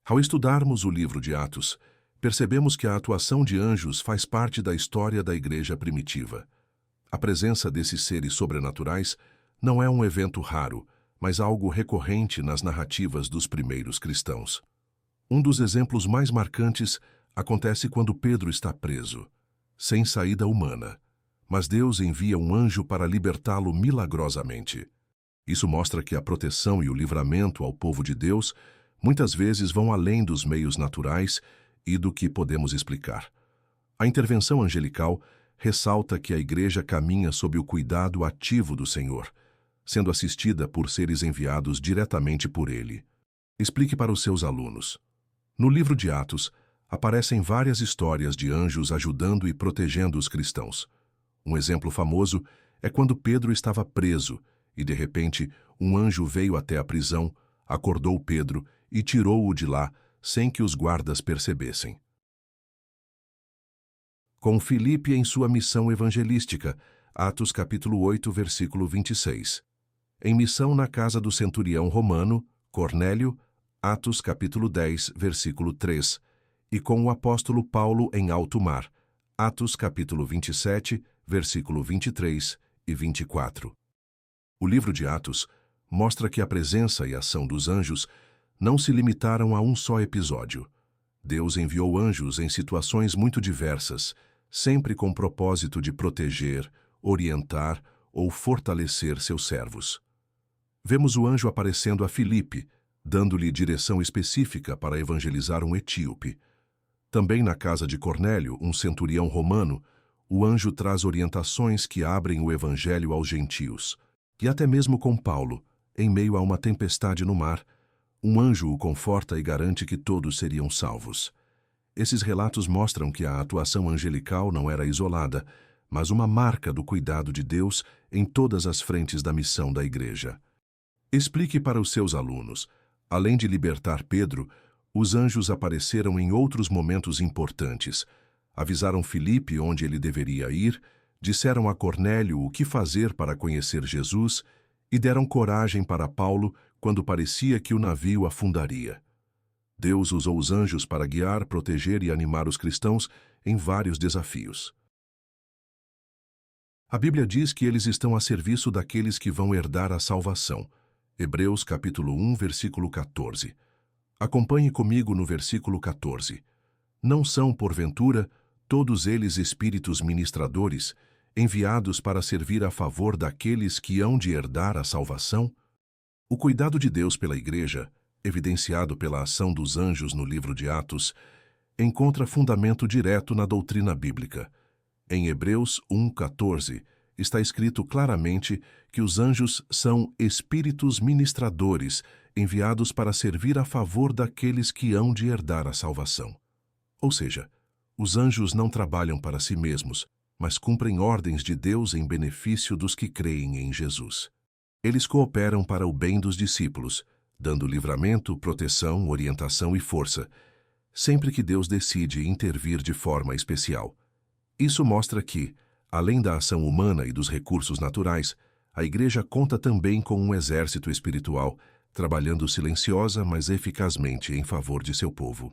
Ao estudarmos o livro de Atos, percebemos que a atuação de anjos faz parte da história da igreja primitiva. A presença desses seres sobrenaturais não é um evento raro, mas algo recorrente nas narrativas dos primeiros cristãos. Um dos exemplos mais marcantes acontece quando Pedro está preso, sem saída humana, mas Deus envia um anjo para libertá-lo milagrosamente. Isso mostra que a proteção e o livramento ao povo de Deus muitas vezes vão além dos meios naturais e do que podemos explicar. A intervenção angelical ressalta que a igreja caminha sob o cuidado ativo do Senhor, sendo assistida por seres enviados diretamente por Ele. Explique para os seus alunos. No livro de Atos, aparecem várias histórias de anjos ajudando e protegendo os cristãos. Um exemplo famoso é quando Pedro estava preso e, de repente, um anjo veio até a prisão, acordou Pedro e tirou-o de lá sem que os guardas percebessem. Com Filipe em sua missão evangelística, Atos capítulo 8, versículo 26. Em missão na casa do centurião romano, Cornélio, Atos capítulo 10, versículo 3. E com o apóstolo Paulo em alto mar, Atos capítulo 27, versículo 23 e 24. O livro de Atos mostra que a presença e ação dos anjos não se limitaram a um só episódio. Deus enviou anjos em situações muito diversas, sempre com o propósito de proteger, orientar ou fortalecer seus servos. Vemos o anjo aparecendo a Filipe, dando-lhe direção específica para evangelizar um etíope. Também na casa de Cornélio, um centurião romano, o anjo traz orientações que abrem o evangelho aos gentios. E até mesmo com Paulo, em meio a uma tempestade no mar, um anjo o conforta e garante que todos seriam salvos. Esses relatos mostram que a atuação angelical não era isolada, mas uma marca do cuidado de Deus em todas as frentes da missão da igreja. Explique para os seus alunos. Além de libertar Pedro, os anjos apareceram em outros momentos importantes. Avisaram Filipe onde ele deveria ir, disseram a Cornélio o que fazer para conhecer Jesus e deram coragem para Paulo quando parecia que o navio afundaria. Deus usou os anjos para guiar, proteger e animar os cristãos em vários desafios. A Bíblia diz que eles estão a serviço daqueles que vão herdar a salvação. Hebreus capítulo 1, versículo 14. Acompanhe comigo no versículo 14. Não são, porventura, todos eles espíritos ministradores, enviados para servir a favor daqueles que hão de herdar a salvação? O cuidado de Deus pela igreja, evidenciado pela ação dos anjos no livro de Atos, encontra fundamento direto na doutrina bíblica. Em Hebreus 1:14, está escrito claramente que os anjos são espíritos ministradores, enviados para servir a favor daqueles que hão de herdar a salvação. Ou seja, os anjos não trabalham para si mesmos, mas cumprem ordens de Deus em benefício dos que creem em Jesus. Eles cooperam para o bem dos discípulos, dando livramento, proteção, orientação e força, sempre que Deus decide intervir de forma especial. Isso mostra que, além da ação humana e dos recursos naturais, a igreja conta também com um exército espiritual, trabalhando silenciosa, mas eficazmente em favor de seu povo.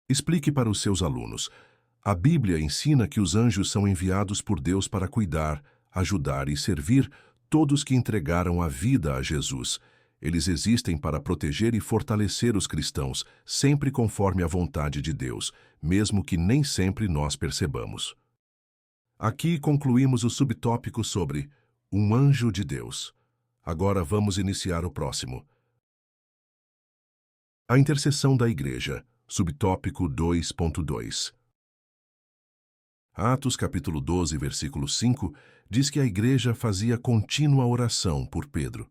Explique para os seus alunos. A Bíblia ensina que os anjos são enviados por Deus para cuidar, ajudar e servir todos que entregaram a vida a Jesus. Eles existem para proteger e fortalecer os cristãos, sempre conforme a vontade de Deus, mesmo que nem sempre nós percebamos. Aqui concluímos o subtópico sobre um anjo de Deus. Agora vamos iniciar o próximo. A intercessão da igreja, subtópico 2.2. Atos capítulo 12, versículo 5, diz que a igreja fazia contínua oração por Pedro.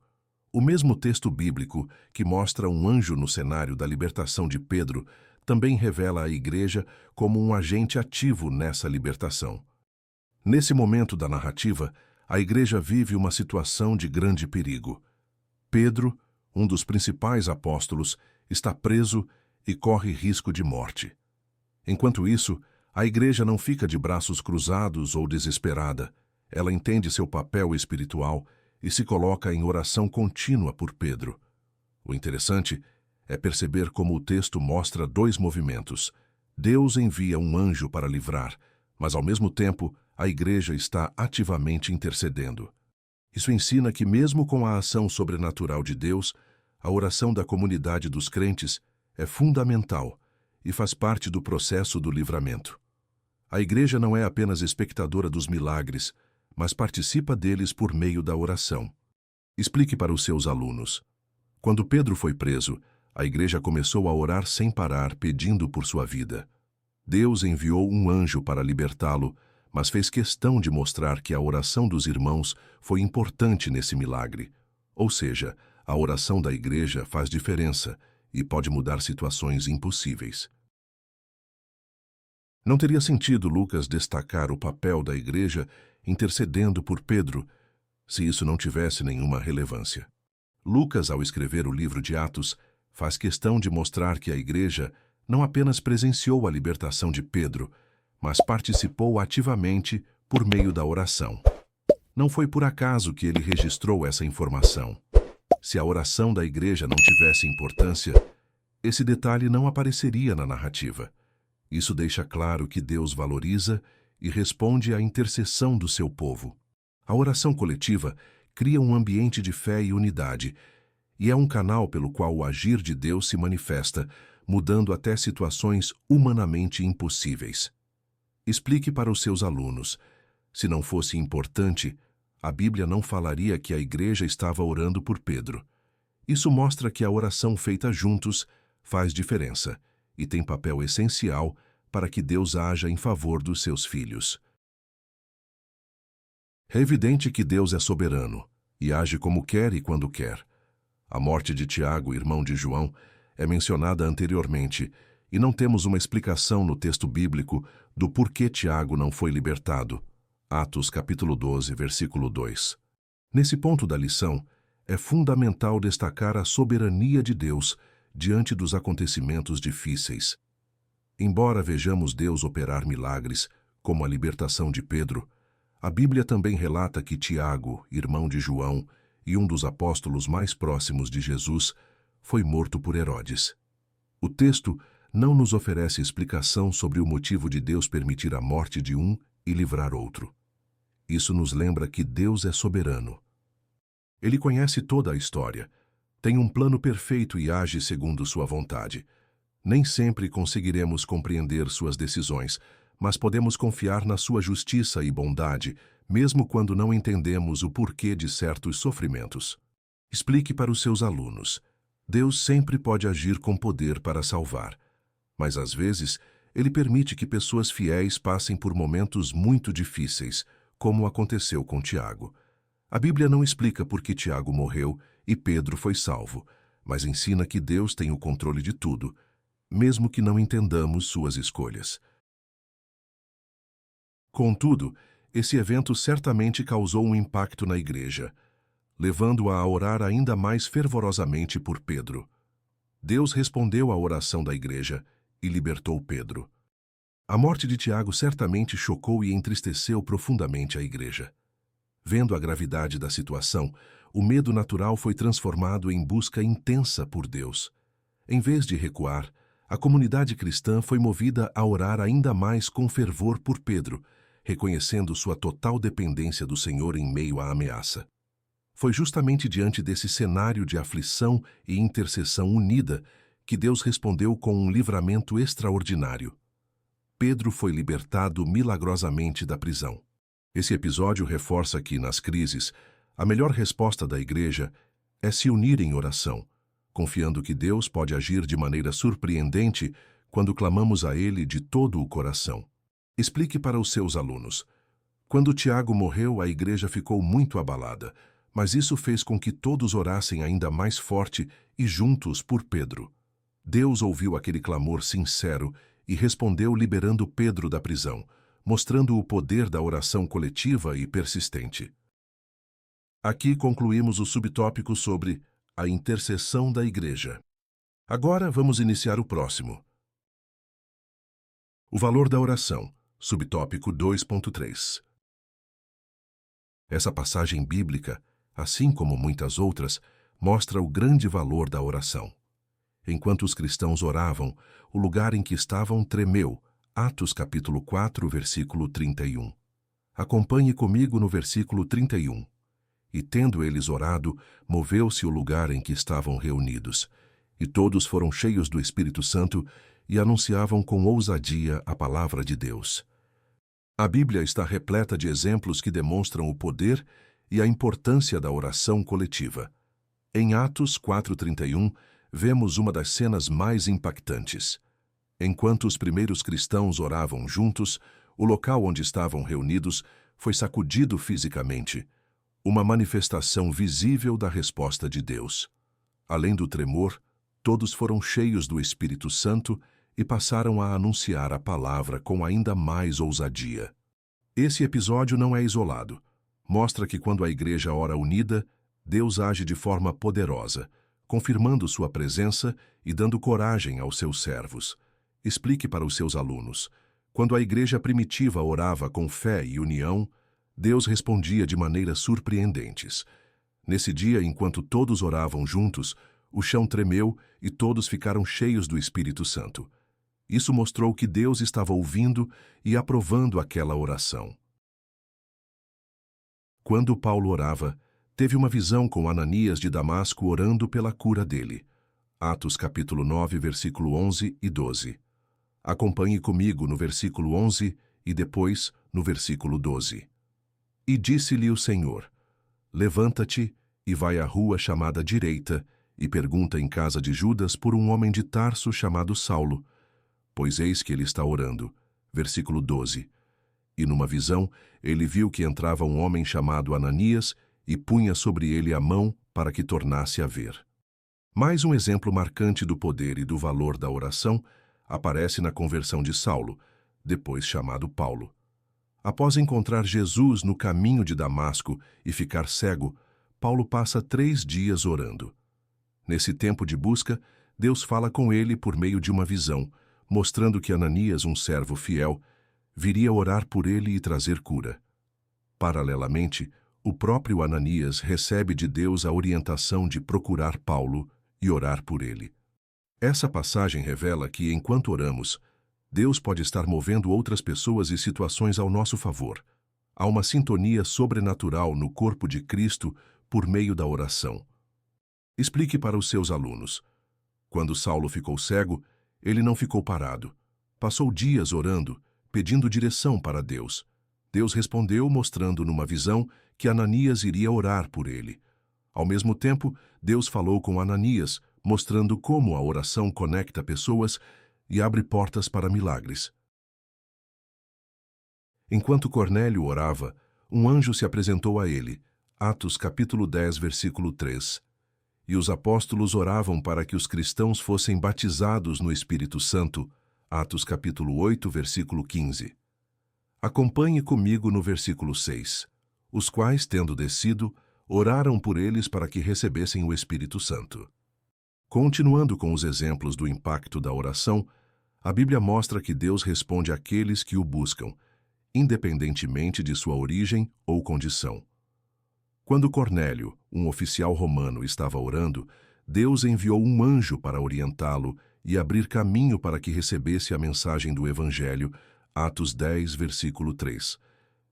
O mesmo texto bíblico, que mostra um anjo no cenário da libertação de Pedro, também revela a igreja como um agente ativo nessa libertação. Nesse momento da narrativa, a igreja vive uma situação de grande perigo. Pedro, um dos principais apóstolos, está preso e corre risco de morte. Enquanto isso, a igreja não fica de braços cruzados ou desesperada. Ela entende seu papel espiritual e se coloca em oração contínua por Pedro. O interessante é perceber como o texto mostra dois movimentos. Deus envia um anjo para livrar, mas ao mesmo tempo a igreja está ativamente intercedendo. Isso ensina que mesmo com a ação sobrenatural de Deus, a oração da comunidade dos crentes é fundamental e faz parte do processo do livramento. A igreja não é apenas espectadora dos milagres, mas participa deles por meio da oração. Explique para os seus alunos. Quando Pedro foi preso, a igreja começou a orar sem parar, pedindo por sua vida. Deus enviou um anjo para libertá-lo, mas fez questão de mostrar que a oração dos irmãos foi importante nesse milagre. Ou seja, a oração da igreja faz diferença e pode mudar situações impossíveis. Não teria sentido Lucas destacar o papel da igreja intercedendo por Pedro, se isso não tivesse nenhuma relevância. Lucas, ao escrever o livro de Atos, faz questão de mostrar que a igreja não apenas presenciou a libertação de Pedro, mas participou ativamente por meio da oração. Não foi por acaso que ele registrou essa informação. Se a oração da igreja não tivesse importância, esse detalhe não apareceria na narrativa. Isso deixa claro que Deus valoriza e responde à intercessão do seu povo. A oração coletiva cria um ambiente de fé e unidade, e é um canal pelo qual o agir de Deus se manifesta, mudando até situações humanamente impossíveis. Explique para os seus alunos. Se não fosse importante, a Bíblia não falaria que a igreja estava orando por Pedro. Isso mostra que a oração feita juntos faz diferença e tem papel essencial para que Deus haja em favor dos seus filhos. É evidente que Deus é soberano e age como quer e quando quer. A morte de Tiago, irmão de João, é mencionada anteriormente e não temos uma explicação no texto bíblico do porquê Tiago não foi libertado. Atos capítulo 12, versículo 2. Nesse ponto da lição, é fundamental destacar a soberania de Deus diante dos acontecimentos difíceis. Embora vejamos Deus operar milagres, como a libertação de Pedro, a Bíblia também relata que Tiago, irmão de João e um dos apóstolos mais próximos de Jesus, foi morto por Herodes. O texto não nos oferece explicação sobre o motivo de Deus permitir a morte de um e livrar outro. Isso nos lembra que Deus é soberano. Ele conhece toda a história, tem um plano perfeito e age segundo sua vontade. Nem sempre conseguiremos compreender suas decisões, mas podemos confiar na sua justiça e bondade, mesmo quando não entendemos o porquê de certos sofrimentos. Explique para os seus alunos. Deus sempre pode agir com poder para salvar, mas às vezes Ele permite que pessoas fiéis passem por momentos muito difíceis, como aconteceu com Tiago. A Bíblia não explica por que Tiago morreu e Pedro foi salvo, mas ensina que Deus tem o controle de tudo, mesmo que não entendamos suas escolhas. Contudo, esse evento certamente causou um impacto na igreja, levando-a a orar ainda mais fervorosamente por Pedro. Deus respondeu à oração da igreja e libertou Pedro. A morte de Tiago certamente chocou e entristeceu profundamente a igreja. Vendo a gravidade da situação, o medo natural foi transformado em busca intensa por Deus. Em vez de recuar, a comunidade cristã foi movida a orar ainda mais com fervor por Pedro, reconhecendo sua total dependência do Senhor em meio à ameaça. Foi justamente diante desse cenário de aflição e intercessão unida que Deus respondeu com um livramento extraordinário. Pedro foi libertado milagrosamente da prisão. Esse episódio reforça que, nas crises, a melhor resposta da igreja é se unir em oração, confiando que Deus pode agir de maneira surpreendente quando clamamos a Ele de todo o coração. Explique para os seus alunos. Quando Tiago morreu, a igreja ficou muito abalada, mas isso fez com que todos orassem ainda mais forte e juntos por Pedro. Deus ouviu aquele clamor sincero e respondeu liberando Pedro da prisão, mostrando o poder da oração coletiva e persistente. Aqui concluímos o subtópico sobre a intercessão da igreja. Agora vamos iniciar o próximo. O valor da oração, subtópico 2.3. Essa passagem bíblica, assim como muitas outras, mostra o grande valor da oração. Enquanto os cristãos oravam, o lugar em que estavam tremeu. Atos capítulo 4, versículo 31. Acompanhe comigo no versículo 31. E tendo eles orado, moveu-se o lugar em que estavam reunidos. E todos foram cheios do Espírito Santo e anunciavam com ousadia a palavra de Deus. A Bíblia está repleta de exemplos que demonstram o poder e a importância da oração coletiva. Em Atos 4:31, vemos uma das cenas mais impactantes. Enquanto os primeiros cristãos oravam juntos, o local onde estavam reunidos foi sacudido fisicamente, uma manifestação visível da resposta de Deus. Além do tremor, todos foram cheios do Espírito Santo e passaram a anunciar a palavra com ainda mais ousadia. Esse episódio não é isolado. Mostra que quando a igreja ora unida, Deus age de forma poderosa, confirmando sua presença e dando coragem aos seus servos. Explique para os seus alunos. Quando a igreja primitiva orava com fé e união, Deus respondia de maneiras surpreendentes. Nesse dia, enquanto todos oravam juntos, o chão tremeu e todos ficaram cheios do Espírito Santo. Isso mostrou que Deus estava ouvindo e aprovando aquela oração. Quando Paulo orava, teve uma visão com Ananias de Damasco orando pela cura dele. Atos capítulo 9, versículo 11 e 12. Acompanhe comigo no versículo 11 e depois no versículo 12. E disse-lhe o Senhor: levanta-te e vai à rua chamada Direita e pergunta em casa de Judas por um homem de Tarso chamado Saulo, pois eis que ele está orando. Versículo 12. E numa visão, ele viu que entrava um homem chamado Ananias e punha sobre ele a mão para que tornasse a ver. Mais um exemplo marcante do poder e do valor da oração aparece na conversão de Saulo, depois chamado Paulo. Após encontrar Jesus no caminho de Damasco e ficar cego, Paulo passa 3 dias orando. Nesse tempo de busca, Deus fala com ele por meio de uma visão, mostrando que Ananias, um servo fiel, viria orar por ele e trazer cura. Paralelamente, o próprio Ananias recebe de Deus a orientação de procurar Paulo e orar por ele. Essa passagem revela que, enquanto oramos, Deus pode estar movendo outras pessoas e situações ao nosso favor. Há uma sintonia sobrenatural no corpo de Cristo por meio da oração. Explique para os seus alunos. Quando Saulo ficou cego, ele não ficou parado. Passou dias orando, pedindo direção para Deus. Deus respondeu mostrando numa visão que Ananias iria orar por ele. Ao mesmo tempo, Deus falou com Ananias, mostrando como a oração conecta pessoas e abre portas para milagres. Enquanto Cornélio orava, um anjo se apresentou a ele. Atos capítulo 10, versículo 3. E os apóstolos oravam para que os cristãos fossem batizados no Espírito Santo. Atos capítulo 8, versículo 15. Acompanhe comigo no versículo 6. Os quais, tendo descido, oraram por eles para que recebessem o Espírito Santo. Continuando com os exemplos do impacto da oração, a Bíblia mostra que Deus responde àqueles que o buscam, independentemente de sua origem ou condição. Quando Cornélio, um oficial romano, estava orando, Deus enviou um anjo para orientá-lo e abrir caminho para que recebesse a mensagem do Evangelho, Atos 10, versículo 3.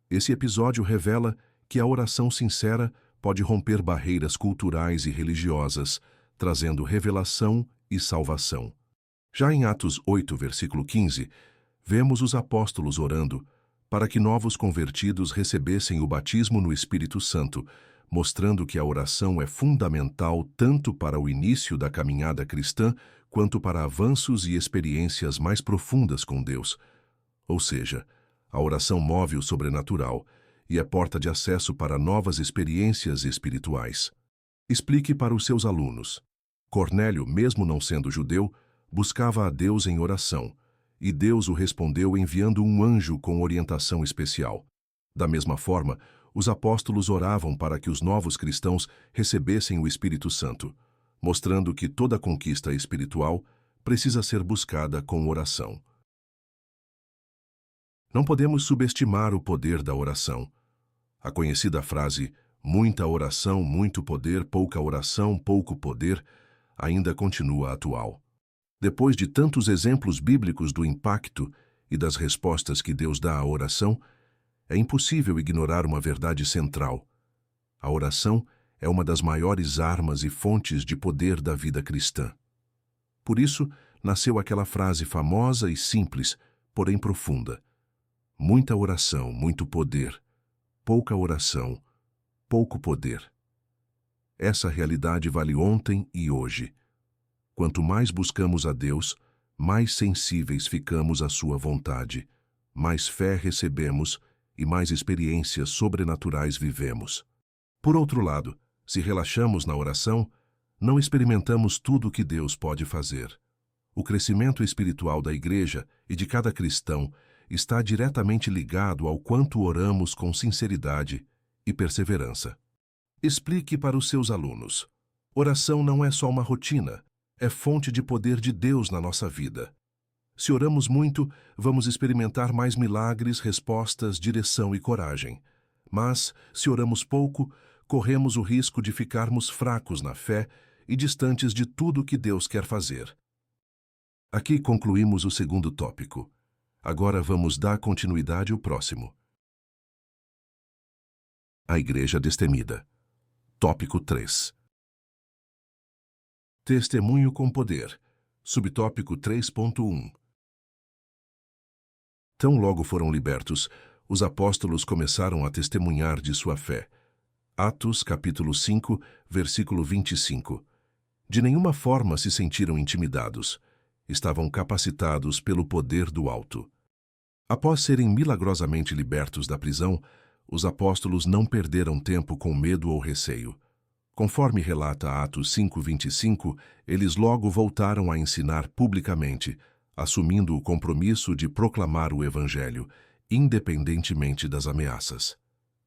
Esse episódio revela que a oração sincera pode romper barreiras culturais e religiosas, trazendo revelação e salvação. Já em Atos 8, versículo 15, vemos os apóstolos orando para que novos convertidos recebessem o batismo no Espírito Santo, mostrando que a oração é fundamental tanto para o início da caminhada cristã quanto para avanços e experiências mais profundas com Deus. Ou seja, a oração move o sobrenatural e é porta de acesso para novas experiências espirituais. Explique para os seus alunos. Cornélio, mesmo não sendo judeu, buscava a Deus em oração, e Deus o respondeu enviando um anjo com orientação especial. Da mesma forma, os apóstolos oravam para que os novos cristãos recebessem o Espírito Santo, mostrando que toda conquista espiritual precisa ser buscada com oração. Não podemos subestimar o poder da oração. A conhecida frase "muita oração, muito poder, pouca oração, pouco poder" ainda continua atual. Depois de tantos exemplos bíblicos do impacto e das respostas que Deus dá à oração, é impossível ignorar uma verdade central. A oração é uma das maiores armas e fontes de poder da vida cristã. Por isso, nasceu aquela frase famosa e simples, porém profunda: muita oração, muito poder, pouca oração, pouco poder. Essa realidade vale ontem e hoje. Quanto mais buscamos a Deus, mais sensíveis ficamos à sua vontade, mais fé recebemos e mais experiências sobrenaturais vivemos. Por outro lado, se relaxamos na oração, não experimentamos tudo o que Deus pode fazer. O crescimento espiritual da igreja e de cada cristão está diretamente ligado ao quanto oramos com sinceridade e perseverança. Explique para os seus alunos. Oração não é só uma rotina, é fonte de poder de Deus na nossa vida. Se oramos muito, vamos experimentar mais milagres, respostas, direção e coragem. Mas, se oramos pouco, corremos o risco de ficarmos fracos na fé e distantes de tudo o que Deus quer fazer. Aqui concluímos o segundo tópico. Agora vamos dar continuidade ao próximo. A Igreja Destemida. Tópico 3. Testemunho com poder. Subtópico 3.1. Tão logo foram libertos, os apóstolos começaram a testemunhar de sua fé. Atos, capítulo 5, versículo 25. De nenhuma forma se sentiram intimidados. Estavam capacitados pelo poder do alto. Após serem milagrosamente libertos da prisão, os apóstolos não perderam tempo com medo ou receio. Conforme relata Atos 5:25, eles logo voltaram a ensinar publicamente, assumindo o compromisso de proclamar o Evangelho, independentemente das ameaças.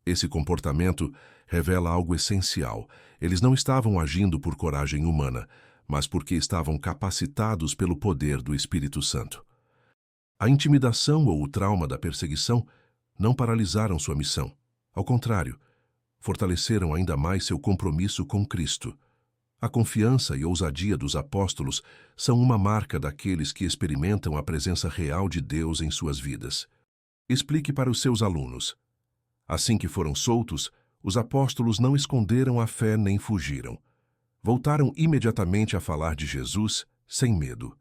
Esse comportamento revela algo essencial. Eles não estavam agindo por coragem humana, mas porque estavam capacitados pelo poder do Espírito Santo. A intimidação ou o trauma da perseguição não paralisaram sua missão. Ao contrário, fortaleceram ainda mais seu compromisso com Cristo. A confiança e ousadia dos apóstolos são uma marca daqueles que experimentam a presença real de Deus em suas vidas. Explique para os seus alunos. Assim que foram soltos, os apóstolos não esconderam a fé nem fugiram. Voltaram imediatamente a falar de Jesus sem medo.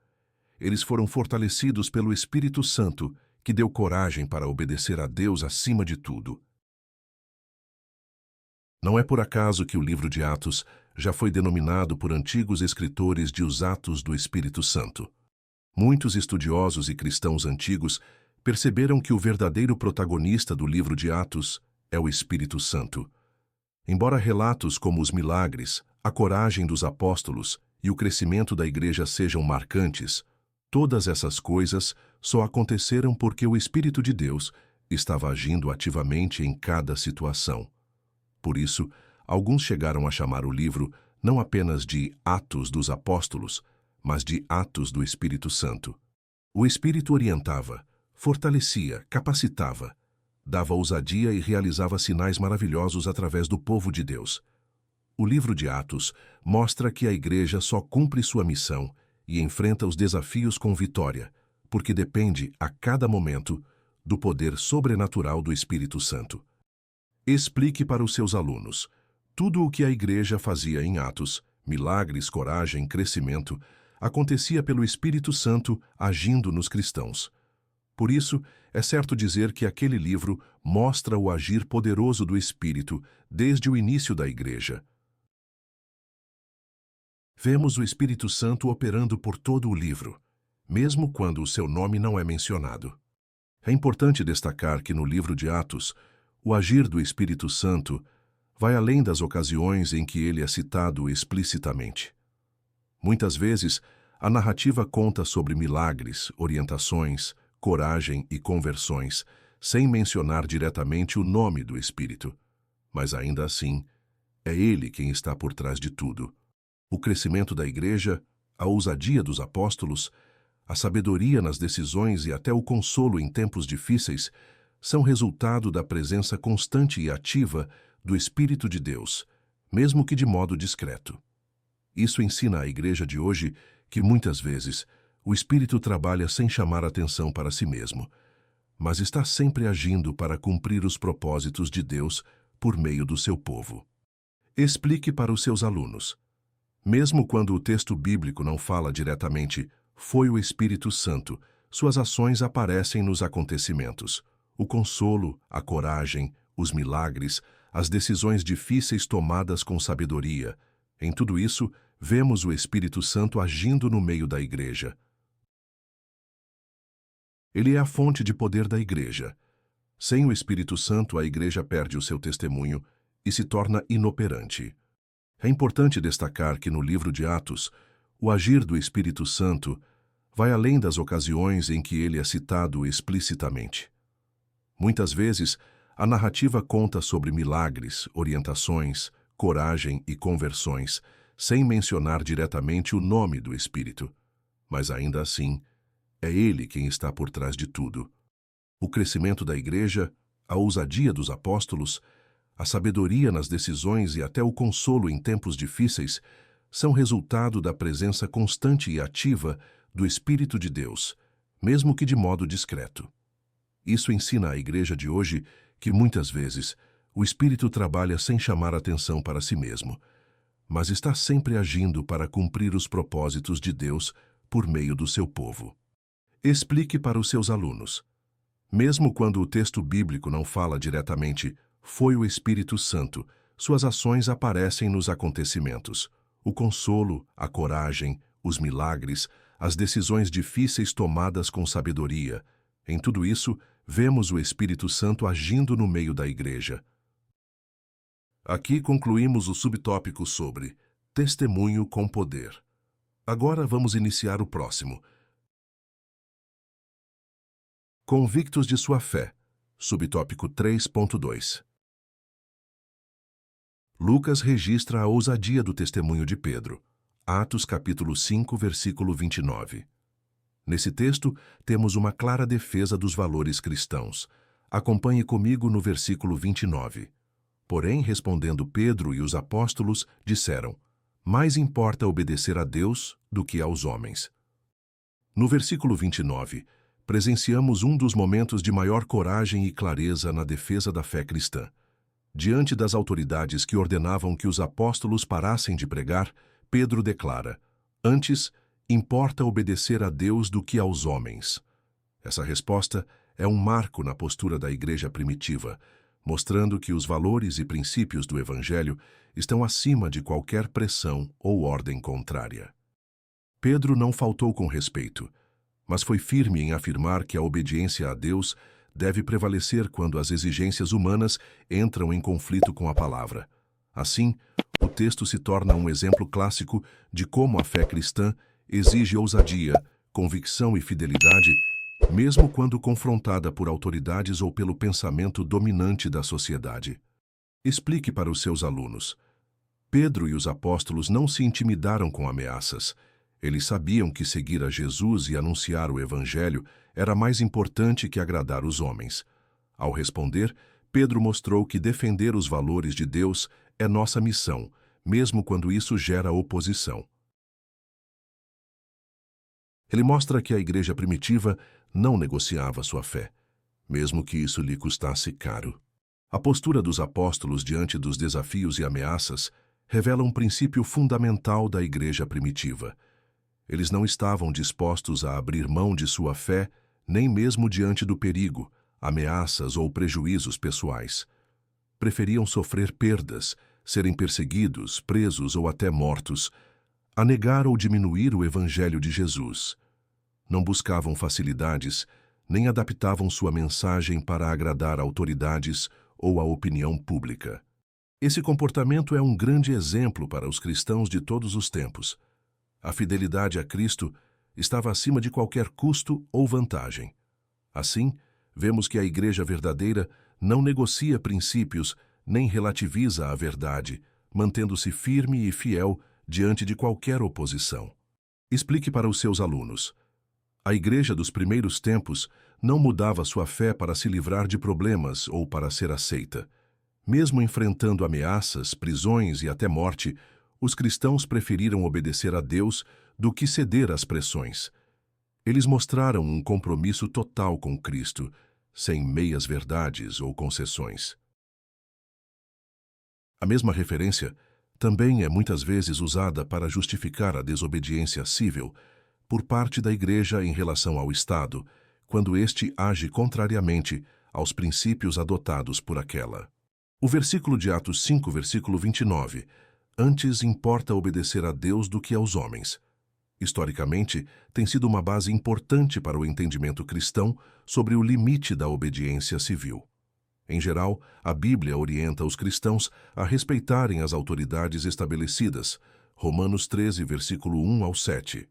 Eles foram fortalecidos pelo Espírito Santo, que deu coragem para obedecer a Deus acima de tudo. Não é por acaso que o livro de Atos já foi denominado por antigos escritores de os Atos do Espírito Santo. Muitos estudiosos e cristãos antigos perceberam que o verdadeiro protagonista do livro de Atos é o Espírito Santo. Embora relatos como os milagres, a coragem dos apóstolos e o crescimento da igreja sejam marcantes, todas essas coisas só aconteceram porque o Espírito de Deus estava agindo ativamente em cada situação. Por isso, alguns chegaram a chamar o livro não apenas de Atos dos Apóstolos, mas de Atos do Espírito Santo. O Espírito orientava, fortalecia, capacitava, dava ousadia e realizava sinais maravilhosos através do povo de Deus. O livro de Atos mostra que a igreja só cumpre sua missão e enfrenta os desafios com vitória, porque depende, a cada momento, do poder sobrenatural do Espírito Santo. Explique para os seus alunos. Tudo o que a igreja fazia em Atos, milagres, coragem, crescimento, acontecia pelo Espírito Santo agindo nos cristãos. Por isso, é certo dizer que aquele livro mostra o agir poderoso do Espírito desde o início da igreja. Vemos o Espírito Santo operando por todo o livro, mesmo quando o seu nome não é mencionado. É importante destacar que no livro de Atos, o agir do Espírito Santo vai além das ocasiões em que ele é citado explicitamente. Muitas vezes, a narrativa conta sobre milagres, orientações, coragem e conversões, sem mencionar diretamente o nome do Espírito. Mas ainda assim, é ele quem está por trás de tudo. O crescimento da igreja, a ousadia dos apóstolos, a sabedoria nas decisões e até o consolo em tempos difíceis são resultado da presença constante e ativa do Espírito de Deus, mesmo que de modo discreto. Isso ensina à igreja de hoje que, muitas vezes, o Espírito trabalha sem chamar atenção para si mesmo, mas está sempre agindo para cumprir os propósitos de Deus por meio do seu povo. Explique para os seus alunos. Mesmo quando o texto bíblico não fala diretamente "foi o Espírito Santo", suas ações aparecem nos acontecimentos. O consolo, a coragem, os milagres, as decisões difíceis tomadas com sabedoria. Em tudo isso, vemos o Espírito Santo agindo no meio da igreja. Ele é a fonte de poder da igreja. Sem o Espírito Santo, a igreja perde o seu testemunho e se torna inoperante. É importante destacar que no livro de Atos, o agir do Espírito Santo vai além das ocasiões em que ele é citado explicitamente. Muitas vezes, a narrativa conta sobre milagres, orientações, coragem e conversões, sem mencionar diretamente o nome do Espírito. Mas ainda assim, é ele quem está por trás de tudo. O crescimento da igreja, a ousadia dos apóstolos, a sabedoria nas decisões e até o consolo em tempos difíceis são resultado da presença constante e ativa do Espírito de Deus, mesmo que de modo discreto. Isso ensina à igreja de hoje que, muitas vezes, O Espírito trabalha sem chamar atenção para si mesmo, mas está sempre agindo para cumprir os propósitos de Deus por meio do seu povo. Explique para os seus alunos. Mesmo quando o texto bíblico não fala diretamente, foi o Espírito Santo, suas ações aparecem nos acontecimentos. O consolo, a coragem, os milagres, as decisões difíceis tomadas com sabedoria. Em tudo isso, vemos o Espírito Santo agindo no meio da igreja. Aqui concluímos o subtópico sobre testemunho com poder. Agora vamos iniciar o próximo. Convictos de sua fé. Subtópico 3.2. Lucas registra a ousadia do testemunho de Pedro. Atos capítulo 5, versículo 29. Nesse texto, temos uma clara defesa dos valores cristãos. Acompanhe comigo no versículo 29. Porém, respondendo Pedro e os apóstolos, disseram: mais importa obedecer a Deus do que aos homens. No versículo 29, presenciamos um dos momentos de maior coragem e clareza na defesa da fé cristã. Diante das autoridades que ordenavam que os apóstolos parassem de pregar, Pedro declara: antes, importa obedecer a Deus do que aos homens. Essa resposta é um marco na postura da igreja primitiva, mostrando que os valores e princípios do Evangelho estão acima de qualquer pressão ou ordem contrária. Pedro não faltou com respeito, mas foi firme em afirmar que a obediência a Deus deve prevalecer quando as exigências humanas entram em conflito com a palavra. Assim, o texto se torna um exemplo clássico de como a fé cristã exige ousadia, convicção e fidelidade, mesmo quando confrontada por autoridades ou pelo pensamento dominante da sociedade. Explique para os seus alunos. Pedro e os apóstolos não se intimidaram com ameaças. Eles sabiam que seguir a Jesus e anunciar o Evangelho era mais importante que agradar os homens. Ao responder, Pedro mostrou que defender os valores de Deus é nossa missão, mesmo quando isso gera oposição. Ele mostra que a igreja primitiva não negociava sua fé, mesmo que isso lhe custasse caro. A postura dos apóstolos diante dos desafios e ameaças revela um princípio fundamental da igreja primitiva. Eles não estavam dispostos a abrir mão de sua fé, nem mesmo diante do perigo, ameaças ou prejuízos pessoais. Preferiam sofrer perdas, serem perseguidos, presos ou até mortos, a negar ou diminuir o Evangelho de Jesus. Não buscavam facilidades, nem adaptavam sua mensagem para agradar autoridades ou a opinião pública. Esse comportamento é um grande exemplo para os cristãos de todos os tempos. A fidelidade a Cristo estava acima de qualquer custo ou vantagem. Assim, vemos que a igreja verdadeira não negocia princípios nem relativiza a verdade, mantendo-se firme e fiel diante de qualquer oposição. Explique para os seus alunos. A igreja dos primeiros tempos não mudava sua fé para se livrar de problemas ou para ser aceita. Mesmo enfrentando ameaças, prisões e até morte, os cristãos preferiram obedecer a Deus do que ceder às pressões. Eles mostraram um compromisso total com Cristo, sem meias-verdades ou concessões. A mesma referência também é muitas vezes usada para justificar a desobediência civil por parte da Igreja em relação ao Estado, quando este age contrariamente aos princípios adotados por aquela. O versículo de Atos 5, versículo 29, antes importa obedecer a Deus do que aos homens. Historicamente, tem sido uma base importante para o entendimento cristão sobre o limite da obediência civil. Em geral, a Bíblia orienta os cristãos a respeitarem as autoridades estabelecidas, Romanos 13, versículo 1 ao 7.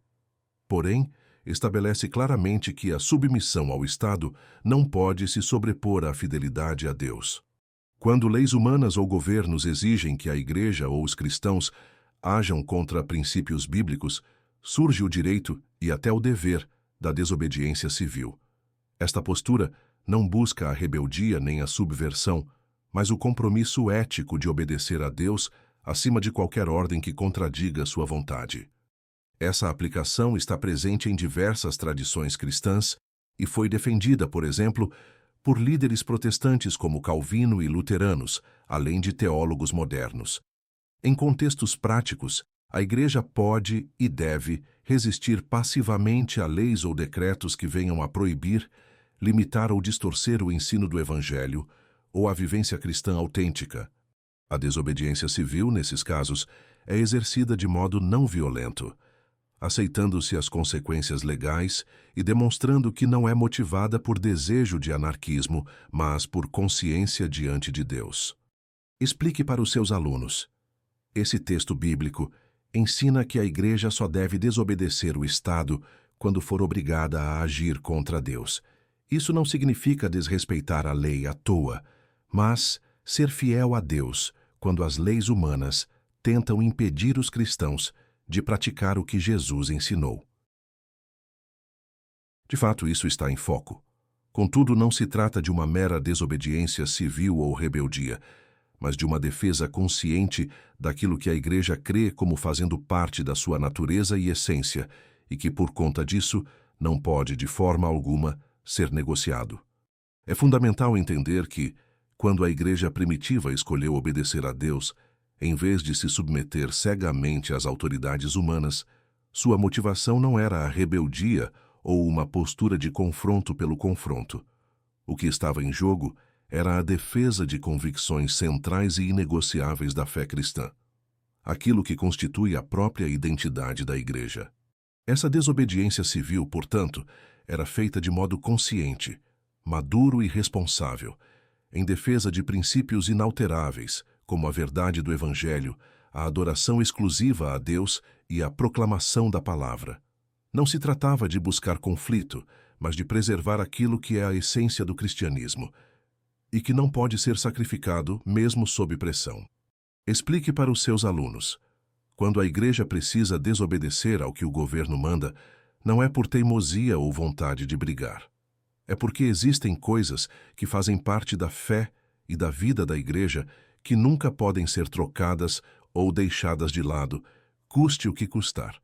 Porém, estabelece claramente que a submissão ao Estado não pode se sobrepor à fidelidade a Deus. Quando leis humanas ou governos exigem que a Igreja ou os cristãos ajam contra princípios bíblicos, surge o direito e até o dever da desobediência civil. Esta postura não busca a rebeldia nem a subversão, mas o compromisso ético de obedecer a Deus acima de qualquer ordem que contradiga sua vontade. Essa aplicação está presente em diversas tradições cristãs e foi defendida, por exemplo, por líderes protestantes como Calvino e luteranos, além de teólogos modernos. Em contextos práticos, a Igreja pode e deve resistir passivamente a leis ou decretos que venham a proibir, limitar ou distorcer o ensino do Evangelho ou a vivência cristã autêntica. A desobediência civil, nesses casos, é exercida de modo não violento, aceitando-se as consequências legais e demonstrando que não é motivada por desejo de anarquismo, mas por consciência diante de Deus. Explique para os seus alunos. Esse texto bíblico ensina que a Igreja só deve desobedecer o Estado quando for obrigada a agir contra Deus. Isso não significa desrespeitar a lei à toa, mas ser fiel a Deus quando as leis humanas tentam impedir os cristãos de praticar o que Jesus ensinou. De fato, isso está em foco. Contudo, não se trata de uma mera desobediência civil ou rebeldia, mas de uma defesa consciente daquilo que a Igreja crê como fazendo parte da sua natureza e essência, e que, por conta disso, não pode, de forma alguma, ser negociado. É fundamental entender que, quando a Igreja primitiva escolheu obedecer a Deus, em vez de se submeter cegamente às autoridades humanas, sua motivação não era a rebeldia ou uma postura de confronto pelo confronto. O que estava em jogo era a defesa de convicções centrais e inegociáveis da fé cristã, aquilo que constitui a própria identidade da Igreja. Essa desobediência civil, portanto, era feita de modo consciente, maduro e responsável, em defesa de princípios inalteráveis, como a verdade do Evangelho, a adoração exclusiva a Deus e a proclamação da palavra. Não se tratava de buscar conflito, mas de preservar aquilo que é a essência do cristianismo, e que não pode ser sacrificado mesmo sob pressão. Explique para os seus alunos. Quando a Igreja precisa desobedecer ao que o governo manda, não é por teimosia ou vontade de brigar. É porque existem coisas que fazem parte da fé e da vida da Igreja que nunca podem ser trocadas ou deixadas de lado, custe o que custar.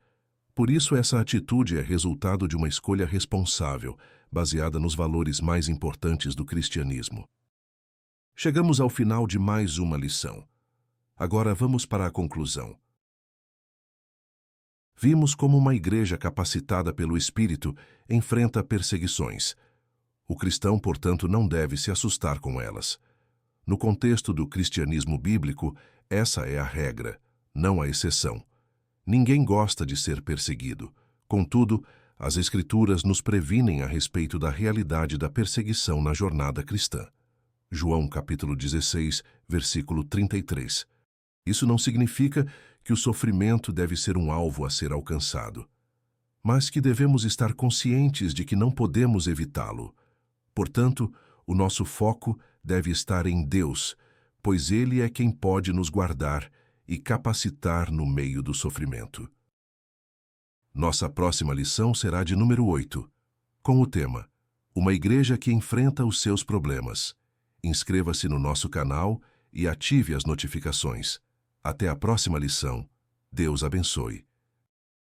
Por isso, essa atitude é resultado de uma escolha responsável, baseada nos valores mais importantes do cristianismo. Chegamos ao final de mais uma lição. Agora vamos para a conclusão. Vimos como uma igreja capacitada pelo Espírito enfrenta perseguições. O cristão, portanto, não deve se assustar com elas. No contexto do cristianismo bíblico, essa é a regra, não a exceção. Ninguém gosta de ser perseguido. Contudo, as Escrituras nos previnem a respeito da realidade da perseguição na jornada cristã. João capítulo 16, versículo 33. Isso não significa que o sofrimento deve ser um alvo a ser alcançado, mas que devemos estar conscientes de que não podemos evitá-lo. Portanto, o nosso foco deve estar em Deus, pois Ele é quem pode nos guardar e capacitar no meio do sofrimento. Nossa próxima lição será de número 8, com o tema Uma Igreja que enfrenta os seus problemas. Inscreva-se no nosso canal e ative as notificações. Até a próxima lição. Deus abençoe.